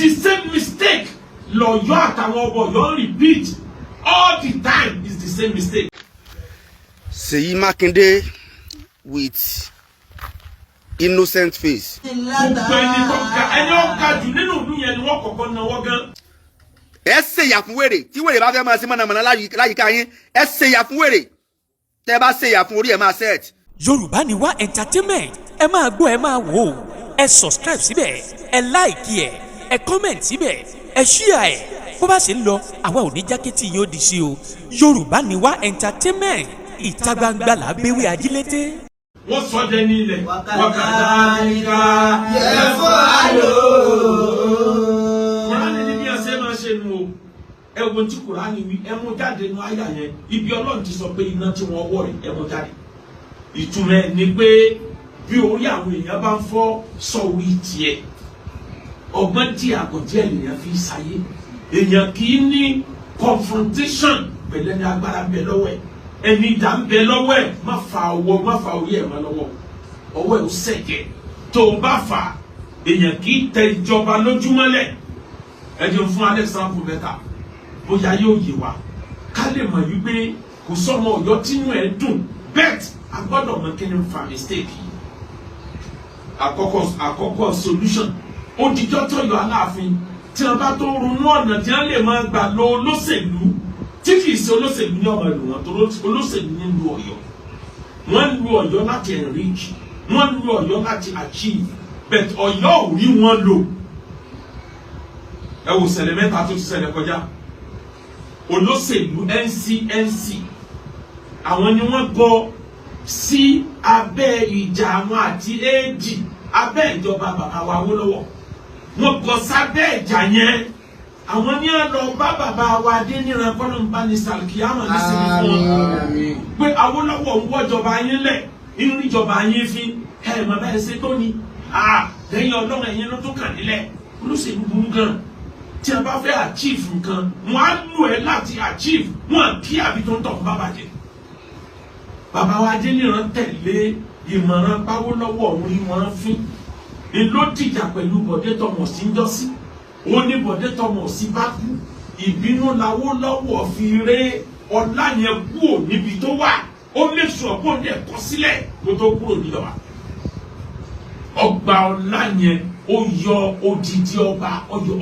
The same mistake lọ́yọ́ àtàwọn ọbọ yọ repeat all the time is the same mistake. Seyi Makinde with innocent face. Gbogbo ẹni ọ̀gá jù nínú ìlú yẹn ni wọ́n kọ́kọ́ náwó gan. Ẹ ṣe ìyà fún wèrè tí wèrè bá fẹ́ máa ṣe mọ̀nàmọ́ná láyìíká yín ẹ ṣe ìyà fún wèrè tẹ́ bá ṣe ìyà fún orí ẹ̀ máa set. Yorùbá ni wá entertainment ẹ máa gbọ́ ẹ máa wò ó ẹ subscribe síbẹ̀ ẹ like ẹ comment síbẹ̀ ẹ share ẹ bó bá ṣe ń lọ àwa ò ní jákẹ́tì yóò di sí o. Yorùbá ni wá entertainment ìta gbangba là béwé ajílété. Wọ́n sọ jẹ́ ní ilẹ̀ wákàtá nígbà yẹ fún àlò. Kùránì ní bí a ṣe máa ṣe nu o. Ẹ wo tí Kùránì wí ẹ mú jáde nu àyà yẹn ibi Ọlọ́run ti sọ pé iná tí wọ́n wọ̀ rẹ̀ ẹ mú jáde. Ìtumọ̀ ni pé bí orí àwọn èèyàn bá ń fọ́ sọ orí tiẹ̀ ọgbọ́n tí àgọ̀jẹ́ ènìyàn fi ṣayé èèyàn kì í ní confrontation pẹ̀lú ẹni agbára bẹ lọ́wọ́ ẹ̀ ẹni ìdá ń bẹ lọ́wọ́ ẹ̀ má fa orí ẹ̀ má lọ́wọ́ ọwọ́ ẹ̀ ó sẹ̀jẹ̀ tó o bá fà èèyàn kì í tẹ ìjọba lójúmọ́lẹ̀ ẹ jẹun fún alexander mẹ́ta bóyá yóò yé wa ká lè mọ̀ wípé kò sọ́mọ Ọ̀yọ́ tínú ẹ̀ dùn bẹ́ẹ̀ a gbọ́dọ̀ mọ̀ kí ni ń fa mistake yìí àkọ́kọ́ solution ó dijọ́ tó yọ Aláàfin tí wọ́n bá tó ronú ọ̀nà tí wọ́n lè máa gbà lọ olóṣèlú tí kìí ṣe olóṣèlú ní ọmọ ìlú wọn tó olóṣèlú ní lu Ọ̀yọ́ wọ́n lu Ọ̀yọ́ láti enrich wọ́n lu Ọ̀yọ́ láti achieve but Ọ̀yọ́ ò rí wọn lò ẹ wò ṣẹlẹ̀ mẹ́ta tó ti ṣẹlẹ̀ kọjá olóṣèlú NCNC àwọn ni wọ́n gbọ́ sí abẹ́ ìjà àwọn àti AG abẹ́ ìjọba bàbá wa Awólọ́wọ̀ wọ́n gbọ́ sábẹ́ ìjà yẹn àwọn ní ọ̀nà bá bàbá wa Adéníran kọ́nà ń bá ní sàlùkìyàmọ̀ ní sinmi fún wọn pé Awólọ́wọ̀ ń wọ́jọba yín lẹ̀ inú níjọba yín fi ẹ̀ mọ̀ báyìí ṣe tó ní lẹ́yìn Ọlọ́run ẹ̀yìn ló tó kàn nílẹ̀ olóṣèlú burú gan tí a bá fẹ́ achieve nǹkan wọ́n á lò ẹ́ láti achieve wọ́n kí àbí tó ń tọ̀ fún bàbá jẹ bàbá wa Adéníran tẹ̀lé ìmọ̀ràn Awólọ́wọ̀ òun ìmọ̀ràn fín ìlú dìjà pẹ̀lú Bọ̀dé Thomas ń jọ́sí ó ní Bọ̀dé Thomas bá kú ìbínú l'Awólọ́wọ̀ fi ré ọlá yẹn kúrò níbi tó wà ó make sure kó ní ẹ̀kọ́ sílẹ̀ kó tó kúrò níjọba ọgbà ọlá yẹn ó yọ odidi ọba ọyọ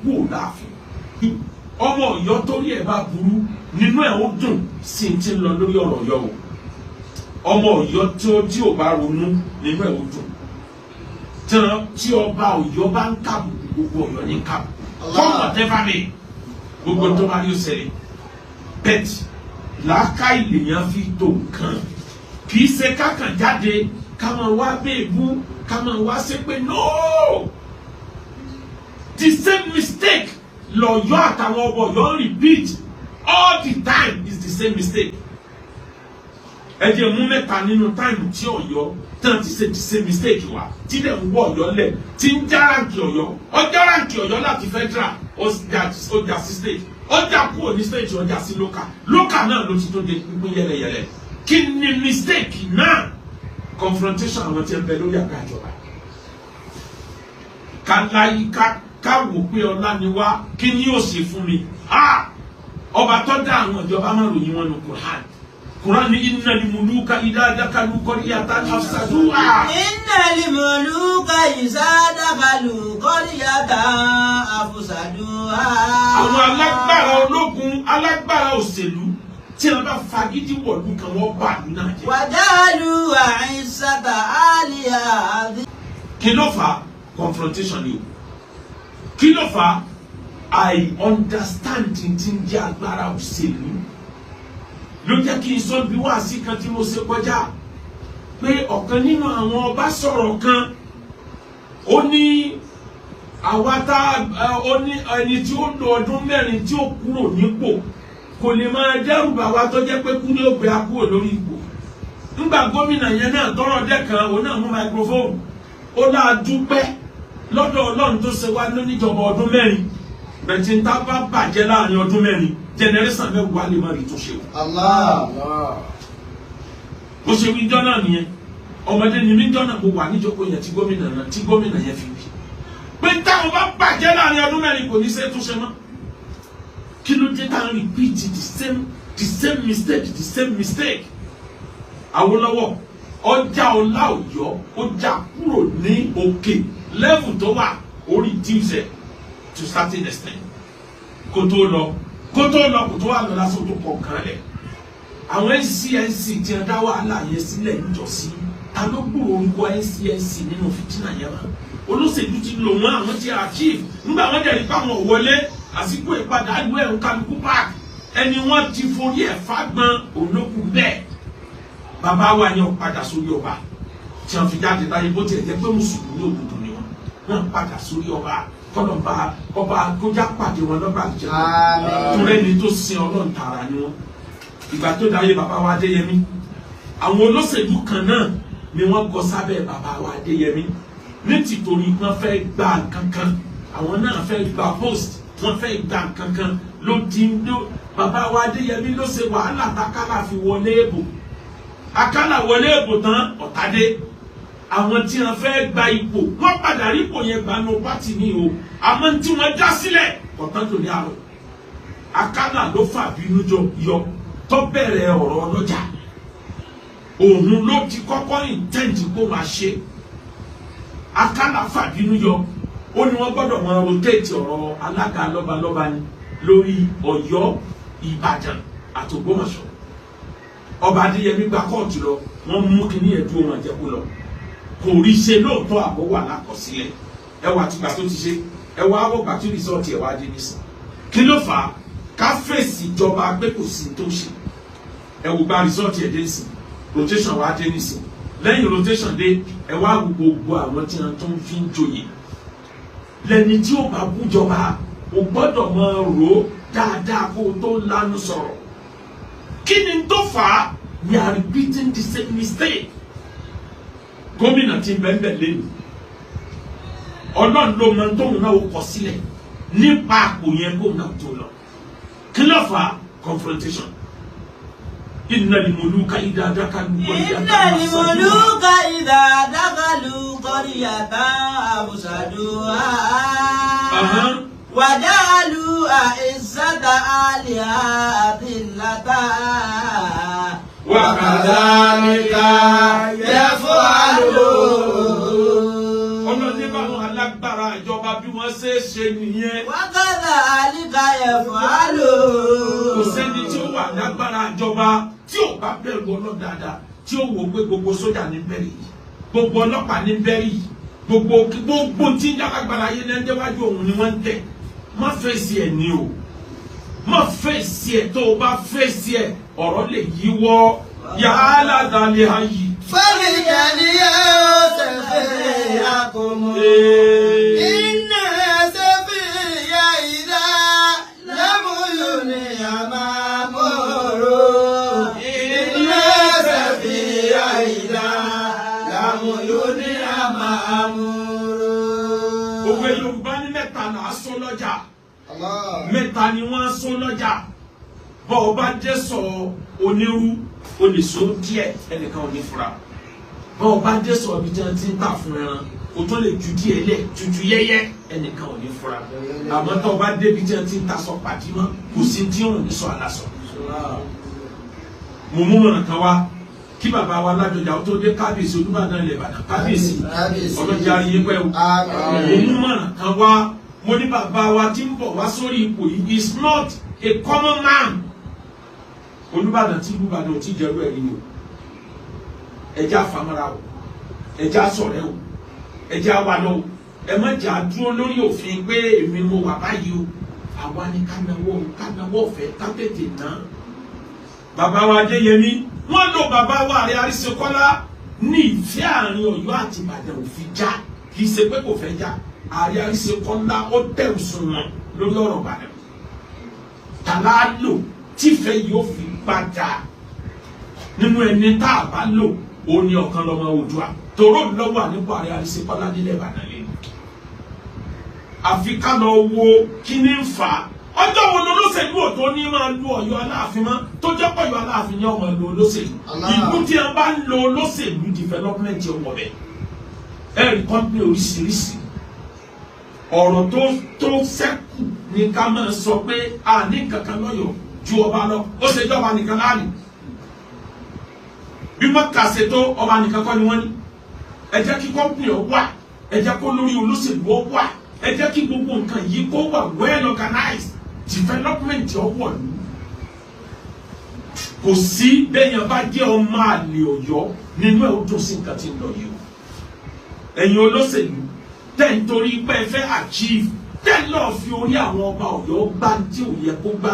kúrò láàfin ọmọ Ọ̀yọ́ torí ẹ̀ bá burú nínú ẹ̀ ó dùn sí ti ń lọ lórí ọ̀rọ̀ Ọ̀yọ́ o ọmọ Ọ̀yọ́ tí ò bá ronú nínú ẹ̀ ó dùn tí ọba Ọ̀yọ́ bá ń kàbù gbogbo Ọ̀yọ́ ní kàbù kọ́mọ̀ tẹ́fà mi gbogbo tó bá yóò ṣẹlẹ̀ pet làákà ìlèyàn fi tó nǹkan kì í ṣe kákan jáde ká máa wá bẹ́ẹ̀bú ká máa wá ṣe pé no the same mistake lọ́yọ́ àtàwọn ọbọ Ọ̀yọ́ repeat all the time is the same mistake ẹ jẹ́ mú mẹ́ta nínú táìmù tí Ọ̀yọ́ tán ti ṣe the same mistake wa tí dẹ̀ ń wọ Ọ̀yọ́ lẹ̀ tí ń járáǹkì Ọ̀yọ́ ọjàráǹkì Ọ̀yọ́ láti federal ọjà sí state ọjà kúrò ní state ọjà sí local náà ló ti tó de pípín yẹlẹyẹlẹ kí ni mistake náà confrontation àwọn tí ń bẹ lórí àga ìjọba ká wò pé ọlá ni wá kí ni yóò ṣe fún mi ọba tó dá àwọn ìjọba máa ròyìn wọn ní Quran ni inna limuluka idha dakalu qaryatan afsaduha. Inna limuluka idha dakalu qaryatan afsaduha. Àwọn alágbára ológun alágbára òṣèlú tí wọ́n bá fagídí wọ̀lú kan wọ́n bá ìlú náà jẹ́. Wadalu a'izzata aliha. Kí ló fà confrontation ni o? Kí ló fà I understand tí ń jẹ́ agbára òṣèlú? Ló jẹ́ kí n sọ bí wá sí kan tí mo ṣe kọjá pé ọ̀kan nínú àwọn ọba sọ̀rọ̀ kan ó ní ó ní ẹni tí ó lo ọdún mẹ́rin tí ó kúrò nípò kò lè máa dẹ́rù bà wá tó jẹ́ pé kú ní ó gbé akúrò lórí ipò nígbà gómìnà yẹn náà tọrọ dẹ́kan òun náà mú microphone ó láà dúpẹ́ lọ́dọ̀ Ọlọ́run tó ṣe wá lóníjọba ọdún mẹ́rin bẹ̀tí ń tá bá bàjẹ́ láàrin ọdún mẹ́rin generation mẹ́wàá lè má rí tó ṣe o. Allah. Bó ṣe wí jọ́nà nìyẹn ọmọdé ni mí jọ́nà mo wà níjókòó yẹn tí gómìnà yẹn fi wí. Pé táwọn bá bàjẹ́ láàrin ọdún ní ṣe tún ṣe mọ́ kí ló dé tá à ń repeat the same mistake Awólọ́wọ̀ ọjà ọlá Ọ̀yọ́ ó jà kúrò ní òkè level tó wà ó reduce to certain extent kó tó lọ kó tó wà lọ lásán tó kọ̀ kan lẹ̀ àwọn NCNC tí wọ́n dá wàhálà yẹn sílẹ̀ níjọ́sí ta ló gbúrò orúkọ NCNC nínú fìtínà yẹn wá olóṣèlú ti lò wọ́n àwọn tí achieve nígbà wọ́n dẹ̀ nípa wọn wọlé àsìkò ìpadà ìlú ẹ̀rù kálukú park ẹni wọ́n ti forí ẹ̀ fagbọn olókù bẹ́ẹ̀ bàbá wa yẹn padà sórí ọba tí wọ́n fi jáde láyé bó tiẹ̀ jẹ́ pé mùsùlùmí òdodo ni wọ́n padà sórí ọba kọlọmba ọba kọjá pàdé wọn lọba jẹ torí ẹni tó sin Ọlọ́run tààrà ni wọn ìgbà tó dáyé bàbá wa Adéyẹmí àwọn olóṣèlú kan náà ni wọ́n gọ sábẹ́ bàbá wa Adéyẹmí ní tìtorí wọ́n fẹ́ gba kankan àwọn náà fẹ́ gba post wọ́n fẹ́ gba kankan ló di ló bàbá wa Adéyẹmí ló ṣe wàhálà takala fi wọlé èbò akálà wọlé èbò tán ọ̀tádé àwọn tí wọ́n fẹ́ gba ipò wọ́n padà rí ipò yẹn gba no pátì ní o àmọ́ tí wọ́n dá sílẹ̀ ọ̀tán tó ní àrò akálà ló fà bínú yọ tó bẹ̀rẹ̀ ọ̀rọ̀ ọlọ́jà òun ló ti kọ́kọ́ intent kó máa ṣe akálà fà bínú yọ ó ní wọ́n gbọ́dọ̀ máa rotate ọ̀rọ̀ alága lọ́balọ́ba ni lórí Ọ̀yọ́ Ìbàdàn àti Ògbómọ̀ṣọ́ ọba Adéyẹmí gba kóòtù lọ wọ́n mú kíní ẹ̀dùn wọn jẹ́ kó lọ kò rí ṣe lóòótọ́ àbọ̀ wà lákọsílẹ̀ ẹwà tìgbà tó ti ṣe ẹwà àwọ̀gbà tó rìsọ́ọ̀tì ẹwà adé nísìn kí ló fà á ká fèsì ìjọba pé kò sí tó ṣe ẹwù gba rìsọ́ọ̀tì ẹ̀dẹ́ nísìn rotation wà adé nísìn lẹ́yìn rotation dé ẹwà gbogbo àwọn tí wọn tó ń fi ń joyè lẹ́ni tí ó bá bújọba o gbọ́dọ̀ máa rò ó dáadáa kó o tó lánú sọ̀rọ̀ kí ni tó fà á we are repeating the same mistake. Gomina ti bẹ́ẹ̀ lẹ́nu Ọlọ́run ló mọ tóun náà ó kọ sílẹ̀ nípa àpò yẹn kó náà tó lọ kí ló fà confrontation innal muluka idha dakalu qaryatan afsaduha wa ja'alu a'izzata ahliha adillata wa kadhalika ọlọ́dẹ bá wọn alágbára ìjọba bí wọ́n ṣe é ṣe nìyẹn. wákàtà àlìkà ẹ̀fọ́ àlò. kò sẹ́ni tí ó wà lágbára ìjọba tí ò bá bẹ̀rù Ọlọ́run dáadáa tí ó wò pé gbogbo sójà ní bẹ́rì yìí gbogbo ọlọ́pàá ní bẹ́rì yìí gbogbo tí ń jálágbára yé ní ẹjẹ́wájú òun ni wọ́n ń tẹ̀ má fèsì ẹ̀ ní o má fèsì ẹ̀ tó o bá fèsì ẹ̀ ọ̀rọ̀ lè yíwọ́ yàrá dalẹ̀ ayé. Fọ́nìkàní ó ṣẹ̀fẹ̀ àkómọ́. Iná ṣẹ̀fẹ̀ ya ìdá lámúlò ní àmàmọ́rò. Iná ṣẹ̀fẹ̀ ya ìdá lámúlò ní àmàmọ́rò. Òwe Yorùbá ní mẹ́ta là á sọ lọ́jà. Mẹ́ta ni wọ́n á sọ lọ́jà. Bọ́ ọ bá jẹ́ sọ onírú o lè so díẹ̀ ẹnìkan ò ní fura bọ́ọ̀ bá dé sọ ibi tí wọ́n ti ń tà fún ẹran o tó lè ju díẹ̀ lẹ̀ tutù yẹ́yẹ́ ẹnìkan ò ní fura àmọ́ tó o bá débi tí wọ́n ti ń ta sọ pàdé mọ́ kò sí tí òun ní sọ aláṣọ. mo mú mọ̀nà kan wá kí bàbá wa Ládọjà ó tó dé kábíyèsí Olúbàdàn ilẹ̀ Ìbàdàn kábíyèsí ọlọ́jà ayé pẹ́ o. mo mú mọ̀nà kan wá mo ní bàbá wa tí ń bọ̀ wá sórí ipò yìí is not a common man. Olúbàdàn tí Olúbàdàn ò tí jẹ́rú ẹ̀rí ni o ẹjẹ́ àfàmọ́ra o ẹjẹ́ àsọ̀rẹ́ o ẹjẹ́ àwàlọ́ o ẹ má jà dúró lórí òfin pé èmi mo wà báyìí o àwa ni kánáwó ọ̀fẹ́ ká tètè tán. bàbá wa Adéyẹmí wọ́n lo bàbá wa Ààrẹ Àríṣekọ́lá ní ìfẹ́ àárín Ọ̀yọ́ àti Ìbàdàn ò fi já kì í ṣe pé kò fẹ́ já Ààrẹ Àríṣekọ́lá ó dẹ̀rù sùn wọn lórí ọ̀rọ̀ Ìbàdàn tàlá lò tífẹ́ yóò fi padà nínú ẹni tá a bá lò ó ní ọ̀kan lọ́mọ Oòduà tòró lọ́wọ́ nípa Ààrẹ Àríṣekọ́lá nílẹ̀ Ìbàdàn lẹ́nu. àfi ká lọ wo kí ni ń fà á ọjọ́ wo lolóṣèlú òtó ní máa lu Ọ̀yọ́ Aláàfin mọ́ tó jẹ́ pọ̀ Ọ̀yọ́ Aláàfin ní ọmọ ìlú olóṣèlú ìlú tí a bá ń lo olóṣèlú development ọwọ́ bẹ̀ ẹ̀rí company oríṣiríṣi ọ̀rọ̀ tó sẹ́kù ní ká máa sọ pé a ní kankan lọ́yọ̀ ju ọba lọ ó ṣe jọba nìkan láàrin bí wọ́n kà ṣe tó ọba nìkan kọ́ ni wọ́n ní ẹ jẹ́ kí kọ́mpìnì ọ wà ẹ jẹ́ kó lórí olóṣèlú ọ wà ẹ jẹ́ kí gbogbo nǹkan yìí kó wà well organized development ọwọ́ lù kò sí bẹ́yàn bá jẹ́ ọmọ àlè Ọ̀yọ́ nínú ẹ̀ ó dùn sí nǹkan tí ń lọ yìí o ẹ̀yin olóṣèlú tẹ̀ ń torí pé ẹ fẹ́ achieve tẹ̀ lọ́ọ́ fi orí àwọn ọba Ọ̀yọ́ gbá tí ò yẹ kó gbá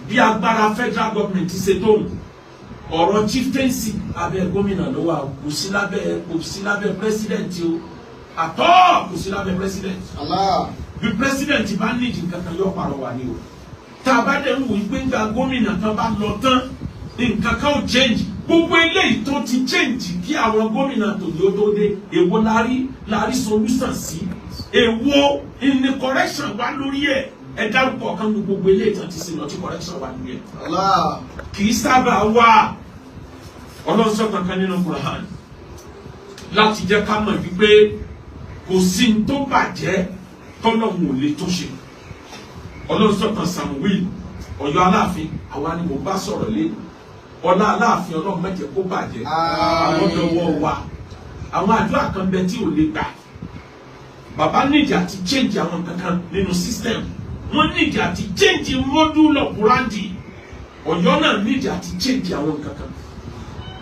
bí agbára federal government ṣe tóun ọ̀rọ̀ chieftaincy abẹ́ gómìnà ló wà kò sí lábẹ́ president o àtọ́ kò sí lábẹ́ president bí president bá nídìí nǹkan kan yóò parọ́ wà ní o tá a bá dẹ̀ ń wò pé nígbà gómìnà kan bá lọ tán nǹkan kan ó change gbogbo eléyìí tó ti change kí àwọn gómìnà tòní ó tó dé èwo lárí solution sí èwo ní correction wá lórí ẹ̀ ẹ dárúkọ kan ní gbogbo eléyìí tán ti ṣe lọ tí correction wá lórí ẹ̀ kì í sábà wá ọlọ́sọ̀ kankan nínú Quran láti jẹ́ ká mọ̀ wípé kò sí ní tó bàjẹ́ tọ́lọ́hun ò lè tó ṣe ọlọ́sọ̀ kan Samuel Ọ̀yọ́ Aláàfin àwa ni mo bá sọ̀rọ̀ lẹ́nu ọlá Aláàfin Ọlọ́run má jẹ́ kó bàjẹ́ àwọn ọ̀dọ́wọ́ wa àwọn àdúrà kan bẹ tí ò lè gbà bàbá nídìí àti change àwọn kankan nínú system wọ́n nídìí àti change module of brandi Ọ̀yọ́ náà nídìí àti change àwọn kankan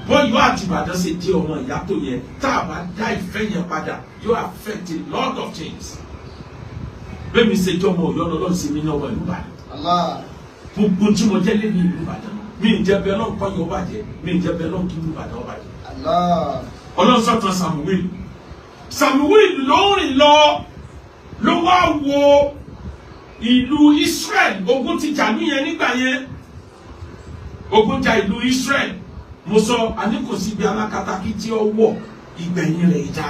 bọ́yọ̀ àti Ìbàdàn ṣe di ọmọ ìyá tó yẹ tá a bá dá ìfẹ́ yẹn padà yóò affect a lot of things bẹ́ẹ̀ mi ṣe jọmọ Ọ̀yọ́ lọ́lọ́run sí mi ní ọmọ ìlú Ìbàdàn gbogbo tí mo jẹ́ lẹ́nu ìlú Ìbàdàn mi ń jẹ́ bẹ́ẹ̀ lọ́n kọ́yọ̀ bàjẹ́ mi ń jẹ́ bẹ́ẹ̀ lọ́n kí ìlú Ìbàdàn bàjẹ́ Ọlọ́run sọ̀tàn Samuel ló rìn ló wá wo ìlú Israel ogun ti jà níyẹn nígbà yẹn ogun jà ìlú Israel mo sọ àní kò sí bí alákatakí tí ó wọ̀ ìgbẹ̀yìn rẹ̀ ìjà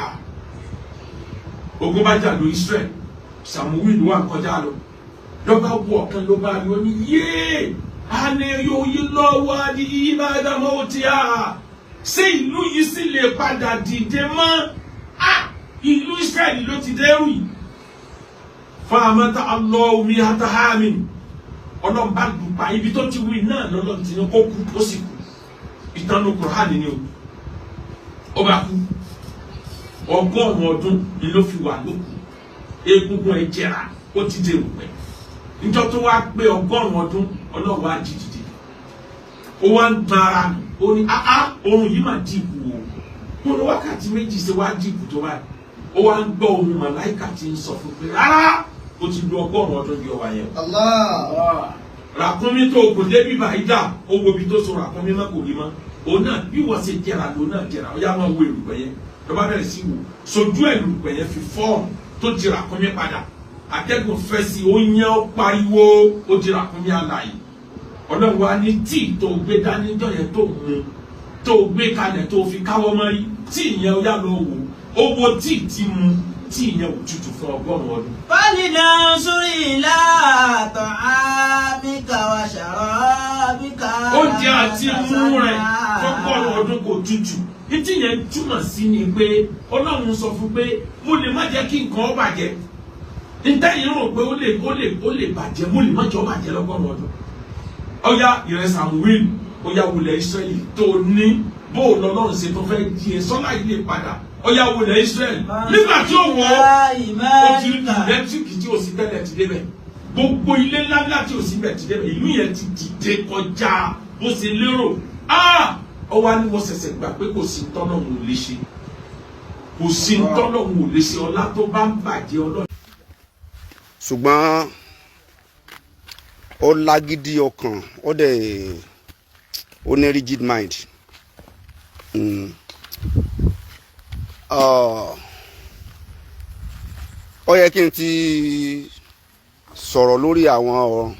ogun bá jà ìlú Israel Samuel wà kọjá lọ lọ́ba wọ̀ ọ̀kan ló bá yọ ní yéé àní yóò yí lọ́wọ́ adi ìbádàmọ́ ó ti hà ṣé ìlú yìí sì lè padà dìde mọ́ ìlú Israel ló ti dẹ́rù yìí fáamátà alọ́ọ̀mí àtàhámi ọlọ́mbà dùpà ibi tó ti wí náà lọ́lọ́ ti ní kó kú ó sì kú ìtànù Kùránì ni ó bá kú 100 ọdún ni ló fi wà lókù egungun ẹ̀ jẹrà ó ti dé rùpẹ̀ níjọ́ tó wá pé 100 ọdún Ọlọ́run wá jí dìde ó wá ń tan ara nù ó ní ohun yìí mà dìbò ó ní wákàtí méjì ṣe wá dìbò tó báyìí ó wá ń gbọ́ ohun màláìkà tí ń sọ fún pé rárá ó ti lu 100 ọdún bí ọwà yẹn. Ràkúnmí tó kò débi báyìí dà ó wo ibi tó so ràkúnmí má kò rí mọ́ òun náà bí wọ́n ṣe jẹrà ló náà jẹrà ó yá máa wo èrùpẹ̀ yẹn ló bá bẹ̀rẹ̀ sí wò sojú èrùpẹ̀ yẹn fi fọ́ọ̀mù tó di ràkúnmí padà atẹ́gùn fẹ́ sí ó yán ó pariwo ó di ràkúnmí alààyè Ọlọ́run wa ní tíì tó gbé dání jọ yẹn tó mú tó gbé kalẹ̀ tó fi káwọ́ mọ́rí tí ìyẹn ó yá lọ wò owó tí ti mu tí ìyẹn ò tutù fún 100 ọdún. Fálìnà sórí ìlà àtọ̀ àbíkà wà ṣàrọ̀ àbíkà. Oúnjẹ àti mú rẹ̀ fún 100 ọdún kò tutù. Ìtí yẹn túmọ̀ sí ni pé Ọlọ́run sọ fún pé mo lè má jẹ́ kí nǹkan ó bàjẹ́. Ntẹ́yìn rò pé ó lè bàjẹ́ mo lè má jẹ́ ó bàjẹ́ 100 ọdún. Ọya Samuel ọya wulẹ̀ Israẹli tó ní bó lọ́lọ́run ṣe tó fẹ́ di ẹ sọ́lá yìí lè padà ọya wulẹ̀ Israẹli nígbà tí ó wọ̀ ó ti rí ẹlẹ́tíríkì tí ò sí tẹ́lẹ̀ ti débẹ̀ gbogbo ilé ńláńlá tí ò sí bẹ̀ ti débẹ̀ ìlú yẹn ti dìde kọjá bó ṣe lérò ọwọ́ ni wọ́n ṣẹ̀ṣẹ̀ gbà pé kò sí tọ́lọ́run ò lè ṣe kò sí tọ́lọ́run ò lè ṣe ọlá tó bá ń bàjẹ́ Ọlọ́run. ṣùgbọ́n ó lágídí ọkàn ó dẹ̀ ó ní rigid mind. Ó yẹ kí n ti sọ̀rọ̀ lórí àwọn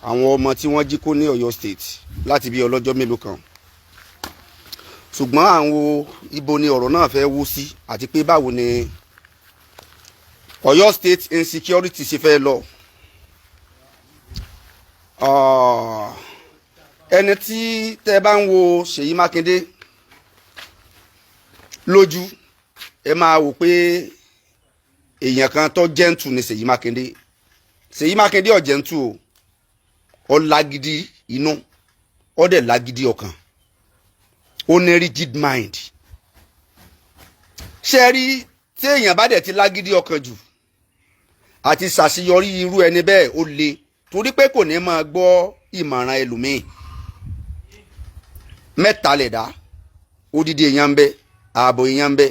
ọmọ tí wọ́n jí kó ní Ọ̀yọ́ state láti bí ọlọ́jọ́ mélòó kan ṣùgbọ́n àwọn ibo ni ọ̀rọ̀ náà fẹ́ wú sí àti pé báwo ni Ọ̀yọ́ state insecurity ṣe fẹ́ lọ. Ẹni tí tẹ́ bá ń wo Seyi Makinde lójú ẹ máa wò pé èèyàn kan tó gentle ni Seyi Makinde Seyi Makinde ọ̀jẹ̀ntù o ó lágídí inú ó dẹ̀ lágídí ọkàn ó ní rigid mind. ṣe rí tí èèyàn bá dẹ̀ ti lágídí ọkàn jù àti ṣàṣeyọrí irú ẹni bẹ́ẹ̀ ó le torí pé kò ní máa gbọ́ ìmọ̀ràn ẹlòmíì. mẹ́ta lẹ̀dá odidi èèyàn ń bẹ ààbò èèyàn ń bẹ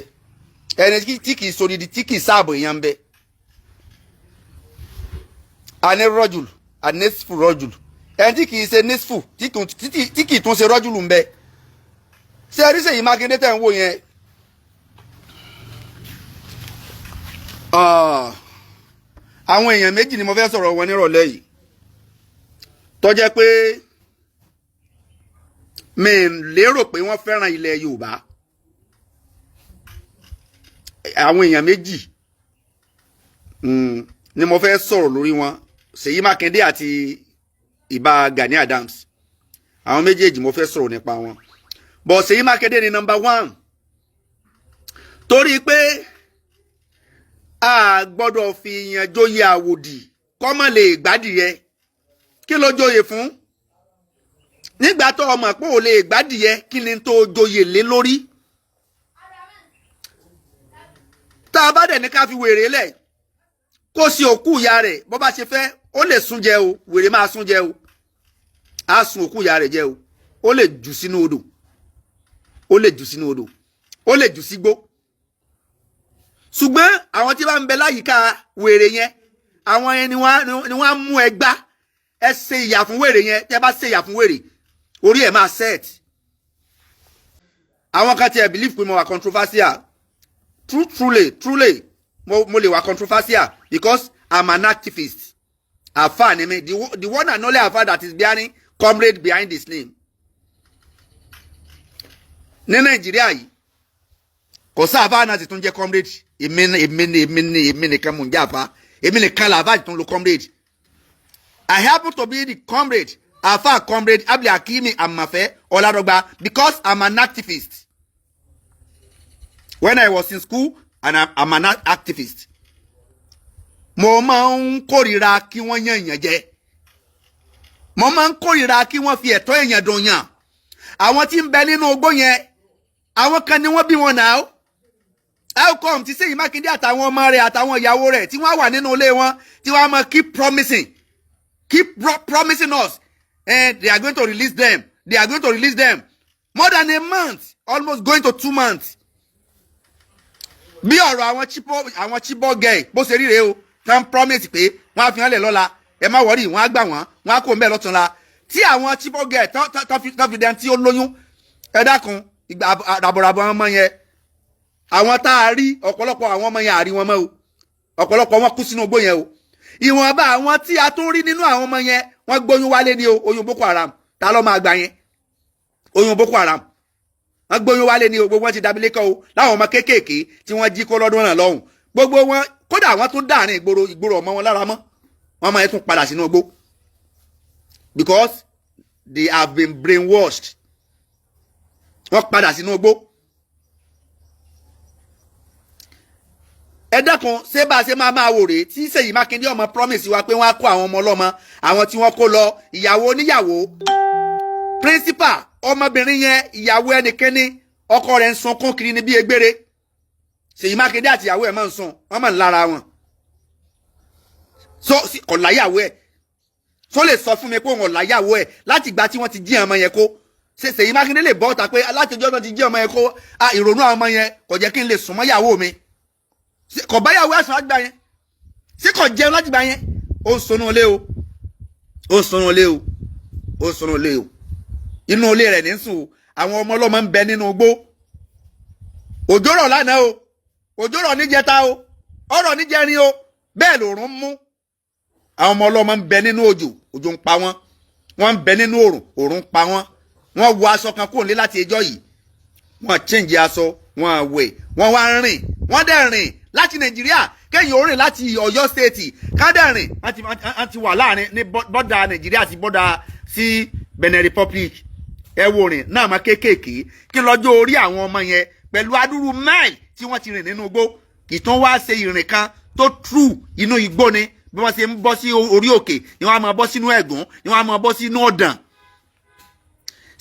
ẹni tí kì í sodidi tí kì í sáàbò èèyàn ń bẹ. àní rọ́jùlù ànísfù rọ́jùlù ẹni tí kì í ṣe nísfù tí kì í tún ṣe rọ́jùlù ń bẹ. ṣé ẹ rí Seyi Makinde tẹ̀ ń wò yẹn àwọn èèyàn méjì ni mo fẹ́ sọ̀rọ̀ wọn nírọ̀lẹ́ yìí tó jẹ́ pé mi lérò pé wọ́n fẹ́ràn ilẹ̀ Yorùbá. àwọn èèyàn méjì ni mo fẹ́ sọ̀rọ̀ lórí wọn Seyi Makinde àti Ìbà Gani Adams. àwọn méjèèjì mo fẹ́ sọ̀rọ̀ nípa wọn but Seyi Makinde ni number 1 torí pé a gbọ́dọ̀ fi ìyàn jóyè àwòdì kọ́mọ lè gbádìyẹ. kí ló jóyè fún? nígbà tó ọmọ pé ò lè gbádìyẹ kí ni tó jóyè lé lórí? tá a bá dẹ̀ ní ká fi wèrè lẹ̀ kó sí òkú ìyá rẹ̀ bó bá ṣe fẹ́ ó lè sún jẹ o wèrè máa sún jẹ o á sun òkú ìyá rẹ̀ jẹ o ó lè jù sínú odò ó lè jù sínú odò ó lè jù sígbó. ṣùgbọ́n àwọn tí bá ń bẹ láyìíká wèrè yẹn àwọn yẹn ni wọ́n mú ẹgbá ẹ ṣe ìyà fún wèrè yẹn tẹ́ bá ṣe ìyà fún wèrè orí ẹ̀ máa set. àwọn kan tiẹ̀ believe pé mo wà controversial truly mo lè wà controversial because I'm an activist. Àfáà ni mi the one and only àfáà that is bearing comrade behind his name. ní Nàìjíríà yìí kò sí àfáà náà ti tún jẹ́ comrade èmi nìkan mò ń jẹ́ àfáà èmi nìkan làfáà ti tún lo comrade. I happen to be the comrade àfáà comrade Abdulhakimi Amafe Oladogba because I'm an activist. When I was in school and I'm an activist. Mo máa ń kórìíra kí wọ́n yàn èèyàn jẹ. Mo máa ń kórìíra kí wọ́n fi ẹ̀tọ́ èèyàn dùn yàn. Àwọn tí ń bẹ nínú ogbó yẹn, àwọn kan ni wọ́n bí wọn náà. How come tí Seyi Makinde àtàwọn ọmọ rẹ̀ àtàwọn ìyàwó rẹ̀ tí wọ́n wà nínú ilé wọn tí wọ́n máa keep promising us and they are going to release them. More than a month, almost going to 2 months. Bí ọ̀rọ̀ àwọn chibo gay bó ṣe rí rèé o tán promise pé wọ́n á fi hàn lẹ̀ lọ́la ẹ má wọ́rí wọ́n á gbà wọ́n á kó mbẹ́ lọ́túnla tí àwọn chibo gay tán fi dẹ́n tí ó lóyún ẹ dákun ìgbà ràbọ̀ràbọ̀ àwọn ọmọ yẹn àwọn tá a rí ọ̀pọ̀lọpọ̀ àwọn ọmọ yẹn àrí wọn mọ́ o ọ̀pọ̀lọpọ̀ wọn kú sínú igbó yẹn o ìwọ̀nba àwọn tí a tún rí nínú àwọn ọmọ yẹn wọ́n gbóyún wálé ní o oyún Boko Haram ta ló máa gbà yẹn oyún Boko Haram wọ́n gbóyún wálé ní o gbogbo wọn ti dabilé kọ́ o láwọn ọmọ kéékèèké tí wọ́n jí kó lọ́dún náà lọ́hùn gbogbo wọn kódà wọ́n tún dáàrin ìgboro ọmọ wọn lára mọ́ wọ́n máa tún padà sínú igbó because they have been brainwashed wọ́n padà sínú igbó. ẹ dákun ṣé bá a ṣe máa wò rèé tí Seyi Makinde ọmọ promise wa pé wọ́n á kó àwọn ọmọ ọlọ́mọ àwọn tí wọ́n kó lọ ìyàwó oníyàwó principal ọmọbìnrin yẹn ìyàwó ẹnikẹ́ni ọkọ rẹ̀ ń sunkún kiri ní bí egbére Seyi Makinde àti ìyàwó ẹ̀ máa ń sun wọ́n máa ń lára wọn so kò láyàwó ẹ̀ so lè sọ fún mi pé òun ò láyàwó ẹ̀ láti ìgbà tí wọ́n ti jí ọmọ yẹn kó Seyi Makinde lè bọ́ ta pé látijọ́ náà ti jí ọmọ yẹn kó ìrònú àwọn ọmọ yẹn kò jẹ́ kí n lè sùn mọ́ ìyàwó mi kò báyàwó ẹ̀sùn àgbà yẹn sí kò jẹun láti gbà yẹn ó ń sunú ilé o inú ilé rẹ̀ ní sùn àwọn ọmọ ọlọ́mọ ń bẹ nínú igbó òjò rọ̀ lánàá o òjò rọ̀ níjẹta o ọ̀rọ̀ níjẹrin o bẹ́ẹ̀ lòrùn mú àwọn ọmọ ọlọ́mọ ń bẹ nínú òjò ń pa wọ́n ń bẹ nínú òrùn ń pa wọ́n wọ aṣọ kan kúrò nílé láti ẹjọ́ yìí wọ́n change aṣọ wọ́n wẹ̀ wọ́n wá rìn wọ́n dẹ̀ rìn láti Nàìjíríà kẹ́yìn orin láti Ọ̀yọ́ state kádẹ́rìn àti wà láàrin ní bọ́dà Nàìjíríà àti bọ́dà sí Benin Republic ẹ wo rìn náà máa kéékèèké kí lọ́jọ́ orí àwọn ọmọ yẹn pẹ̀lú adúrú mile tí wọ́n ti rìn nínú igbó ìtàn wá ṣe ìrìn kan tó true inú igbó ni bí wọ́n ṣe ń bọ́ sí orí òkè ni wọ́n á máa bọ́ sínú ẹ̀gún ni wọ́n á máa bọ́ sínú ọ̀dàn.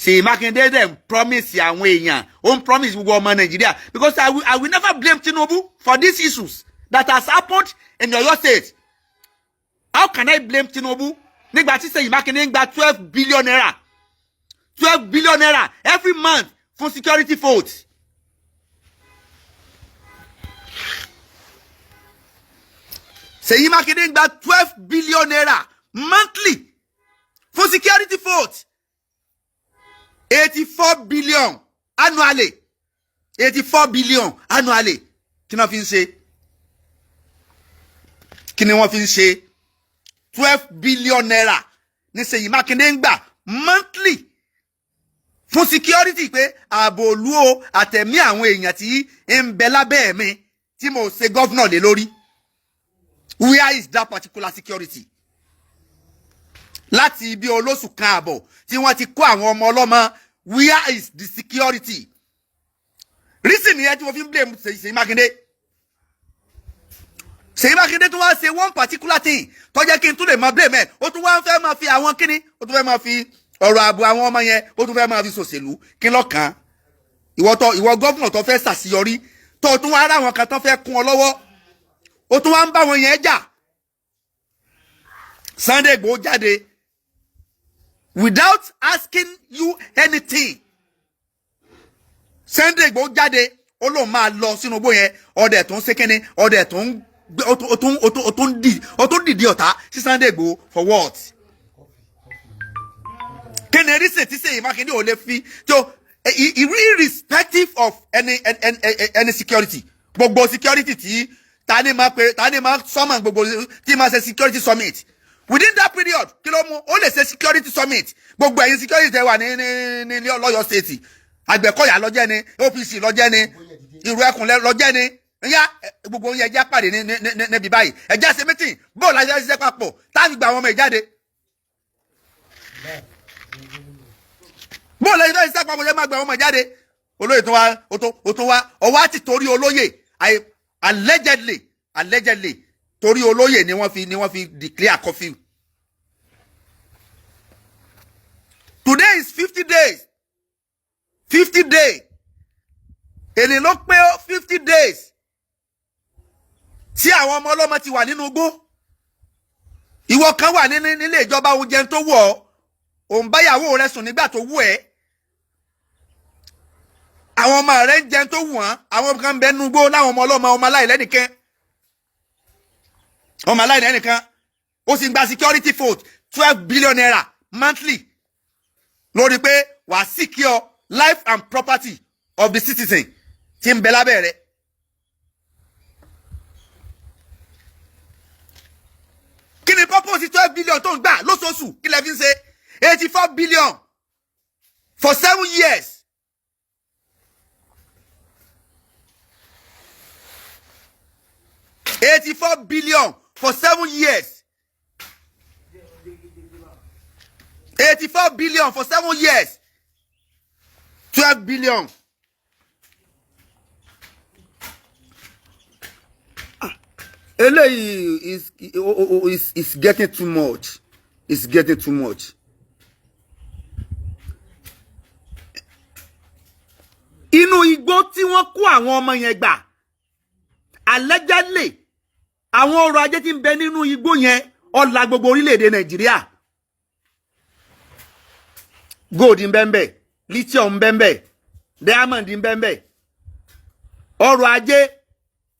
Seyi Makinde dem promise àwọn èèyàn ó ń promise gbogbo ọmọ Nàìjíríà because I will never blame Tinubu for these issues that has happened in Oyo State. How can I blame Tinubu nígbà tí Seyi Makinde ń gba 12 billion naira 12 billion naira every month for security votes. Seyi Makinde ń gba 12 billion naira monthly for security votes. 84 billion annually. 84 billion annually. Kí ni wọ́n fi ń ṣe? Kí ni wọ́n fi ń ṣe? 12 billion naira ní Seyi Makinde ń gbà monthly fún security pé ààbò ìlú o àtẹ̀mí àwọn èèyàn tí ń bẹ lábẹ́ mi tí mo ṣe governor lé lórí. Where is that particular security? Láti ibi olóṣù kan àbọ̀ tí wọ́n ti kó àwọn ọmọ ọlọ́mọ, where is the security? Reason yẹn tí wọ́n fi ń blame Seyi Makinde. Seyi Makinde tó wá ṣe one particular thing tó jẹ́ kí n tún lè máa blame ẹ̀. Ó tún wá fẹ́ máa fi àwọn kíní, ó tún fẹ́ máa fi ọ̀rọ̀ ààbò àwọn ọmọ yẹn, ó tún fẹ́ máa fi ṣòṣèlú kí lọ́kàn. Ìwọ gọ́vùnà tó fẹ́ ṣàṣeyọrí tó tún wá rá àwọn kan tó fẹ́ kún ọ lọ́wọ́. Ó tún wá ń bá wọn yẹn jà. Sunday Igboho jáde without asking you anything. Sunday Igboho jáde ó lóun máa lọ sínú igbó yẹn, ọdẹ tó ń ṣe kíni, ọdẹ tó ń dìde ọ̀tá sí Sunday Igboho for what? Kíni reason tí Seyi Makinde ò lè fi tó irrespective of any security, gbogbo security tí tani ma summon gbogbo tí ma ṣe security summit within that period kí ló mú ó lè ṣe security summit gbogbo ẹ̀yin security tẹ́ wà ní Ọ̀yọ́ state Àgbẹ̀kọ̀yà lọ́jẹ́ ni OPC lọ́jẹ́ ni Ìrù Ẹkùn lọ́jẹ́ ni nya gbogbo yẹn ẹjẹ́ pàdé níbi báyìí ẹjẹ́ ṣe meeting bó la ṣe ṣiṣẹ́ papọ̀ táàbì gba àwọn ọmọ ìjáde bó la ṣe ṣiṣẹ́ papọ̀ yẹn máa gba àwọn ọmọ ìjáde olóyè tó wá ọwọ́ àti torí olóyè allegedly torí olóyè ni wọ́n fi declare curfew. Today is 50 days. 50 days. Èlé ló pé 50 days. Tí àwọn ọmọ ọlọ́mọ ti wà nínú igbó. Ìwọ kan wà nílé ìjọba oúnjẹ tó wù ọ́. Òun báyàwó rẹ̀ sùn nígbà tó wù ẹ́. Àwọn ọmọ rẹ̀ ń jẹun tó wù wọ́n. Àwọn kan bẹ nínú igbó láwọn ọmọ ọlọ́mọ ọmọ aláìlẹ́nìkan. Ọmọ aláìlẹ́nìkan. Ó sì ń gba security vote 12 billion naira monthly. Lórí pé wà secure life and property of the citizen tí ń bẹ lábẹ́ rẹ̀. Kí ni purpose 12 billion tó ń gbà lóṣooṣù kí lẹ fi ń ṣe 84 billion for 7 years. $84 billion for 7 years. 84 billion for 7 years. 12 billion. Eléyìí is getting too much. It's getting too much. Inú igbó tí wọ́n kó àwọn ọmọ yẹn gbà. Allegedly, àwọn ọrọ̀ ajé tí ń bẹ nínú igbó yẹn ó la gbogbo orílẹ̀-èdè Nàìjíríà. Gold ń bẹ ńbẹ̀, lithium ń bẹ ńbẹ̀, diamond ń bẹ ńbẹ̀. Ọrọ̀ ajé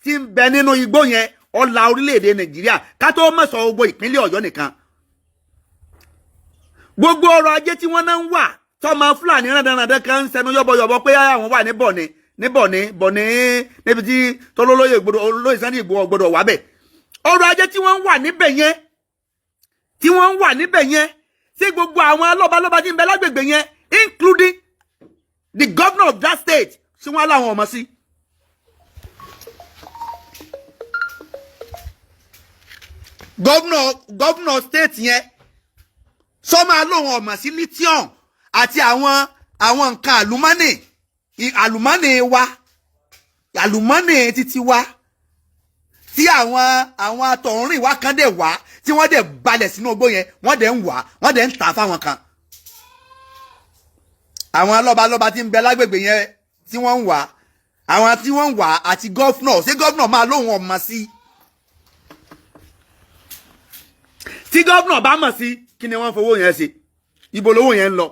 tí ń bẹ nínú igbó yẹn ó la orílẹ̀-èdè Nàìjíríà ká tó má sọ gbogbo ìpínlẹ̀ Ọ̀yọ́ nìkan. Gbogbo ọrọ̀ ajé tí wọ́n náà ń wà tọ́mọ Fúlàní rándanrandan kan ń sẹnu yọ́bọ̀yọ̀bọ̀ pé àwọn wà ní Bọ̀ní níbi tí tọ́lọ́lóyè gbọ́dọ̀ olóyè Sunday Igboho gbọ́dọ̀ wà bẹ̀. Ọrọ̀ ajé tí wọ́n ń wà níbẹ̀ yẹn sí gbogbo àwọn alọ́balọ́ba tí ń bẹ lágbègbè yẹn including the governor of that state tí wọ́n láwọn ọmọ sí. Governor state yẹn sọ máa lóun ọmọ sí lithium àti àwọn nǹkan àlùmọ́nì wa àlùmọ́nì títí wa tí àwọn atọ̀húnrìn wá kan dẹ̀ wá tí wọ́n dẹ̀ balẹ̀ sínú igbó yẹn wọ́n dẹ̀ ń wá wọ́n dẹ̀ ń tà fáwọn kan. àwọn lọ́balọ́ba tí ń bẹ lágbègbè yẹn tí wọ́n ń wá àwọn tí wọ́n ń wá àti gọ́fúnọ̀ ṣé gọ́fúnọ̀ máa lóhùn ọmọ sí. tí gọ́fúnọ̀ bá mọ̀ sí kí ni wọ́n fowó yẹn ṣe ibo lówó yẹn ń lọ.